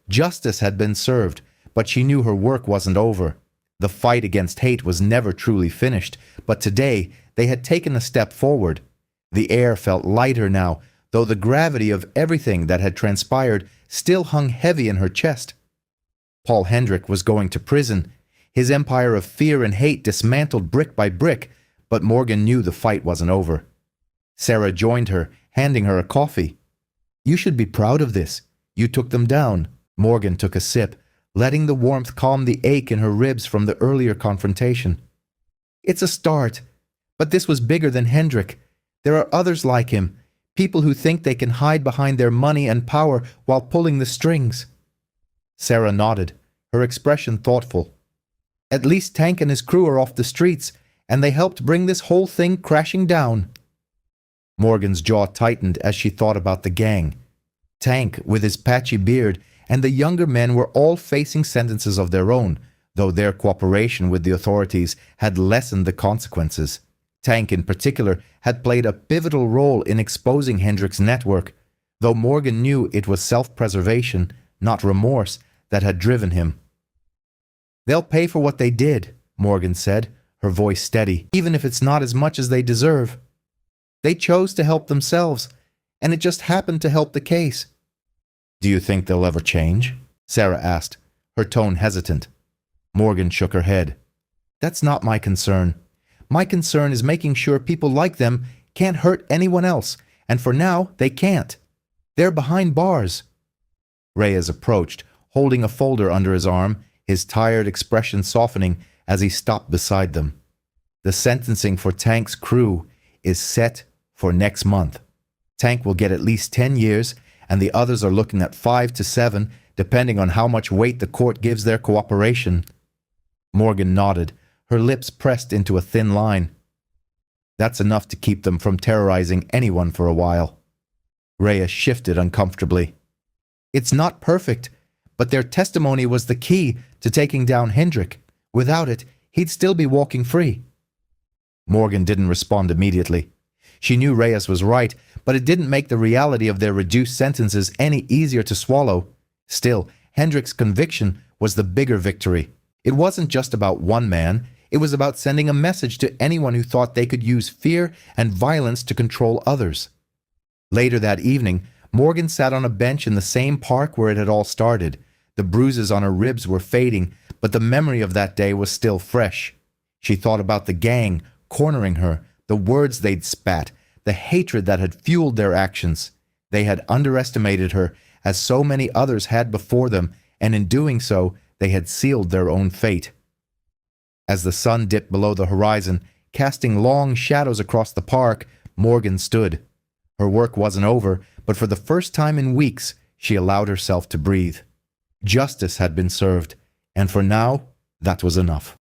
Justice had been served, but she knew her work wasn't over. The fight against hate was never truly finished, but today they had taken a step forward. The air felt lighter now, though the gravity of everything that had transpired still hung heavy in her chest. Paul Hendrik was going to prison, his empire of fear and hate dismantled brick by brick, but Morgan knew the fight wasn't over. Sarah joined her, handing her a coffee. "You should be proud of this. You took them down." Morgan took a sip, letting the warmth calm the ache in her ribs from the earlier confrontation. "It's a start, but this was bigger than Hendrik. There are others like him, people who think they can hide behind their money and power while pulling the strings." Sarah nodded, her expression thoughtful. "At least Tank and his crew are off the streets, and they helped bring this whole thing crashing down." Morgan's jaw tightened as she thought about the gang. Tank, with his patchy beard, and the younger men were all facing sentences of their own, though their cooperation with the authorities had lessened the consequences. Tank, in particular, had played a pivotal role in exposing Hendrik's network, though Morgan knew it was self-preservation, not remorse, that had driven him. "They'll pay for what they did," Morgan said, her voice steady, "even if it's not as much as they deserve. They chose to help themselves, and it just happened to help the case." "Do you think they'll ever change?" Sarah asked, her tone hesitant. Morgan shook her head. "That's not my concern. My concern is making sure people like them can't hurt anyone else, and for now, they can't. They're behind bars." Reyes approached, holding a folder under his arm, his tired expression softening as he stopped beside them. "The sentencing for Tank's crew is set for next month. Tank will get at least 10 years, and the others are looking at 5 to 7, depending on how much weight the court gives their cooperation." Morgan nodded, her lips pressed into a thin line. "That's enough to keep them from terrorizing anyone for a while." Reyes shifted uncomfortably. "It's not perfect, but their testimony was the key to taking down Hendrik. Without it, he'd still be walking free." Morgan didn't respond immediately. She knew Reyes was right, but it didn't make the reality of their reduced sentences any easier to swallow. Still, Hendrik's conviction was the bigger victory. It wasn't just about one man. It was about sending a message to anyone who thought they could use fear and violence to control others. Later that evening, Morgan sat on a bench in the same park where it had all started. The bruises on her ribs were fading, but the memory of that day was still fresh. She thought about the gang cornering her, the words they'd spat, the hatred that had fueled their actions. They had underestimated her, as so many others had before them, and in doing so, they had sealed their own fate. As the sun dipped below the horizon, casting long shadows across the park, Morgan stood. Her work wasn't over, but for the first time in weeks, she allowed herself to breathe. Justice had been served, and for now, that was enough.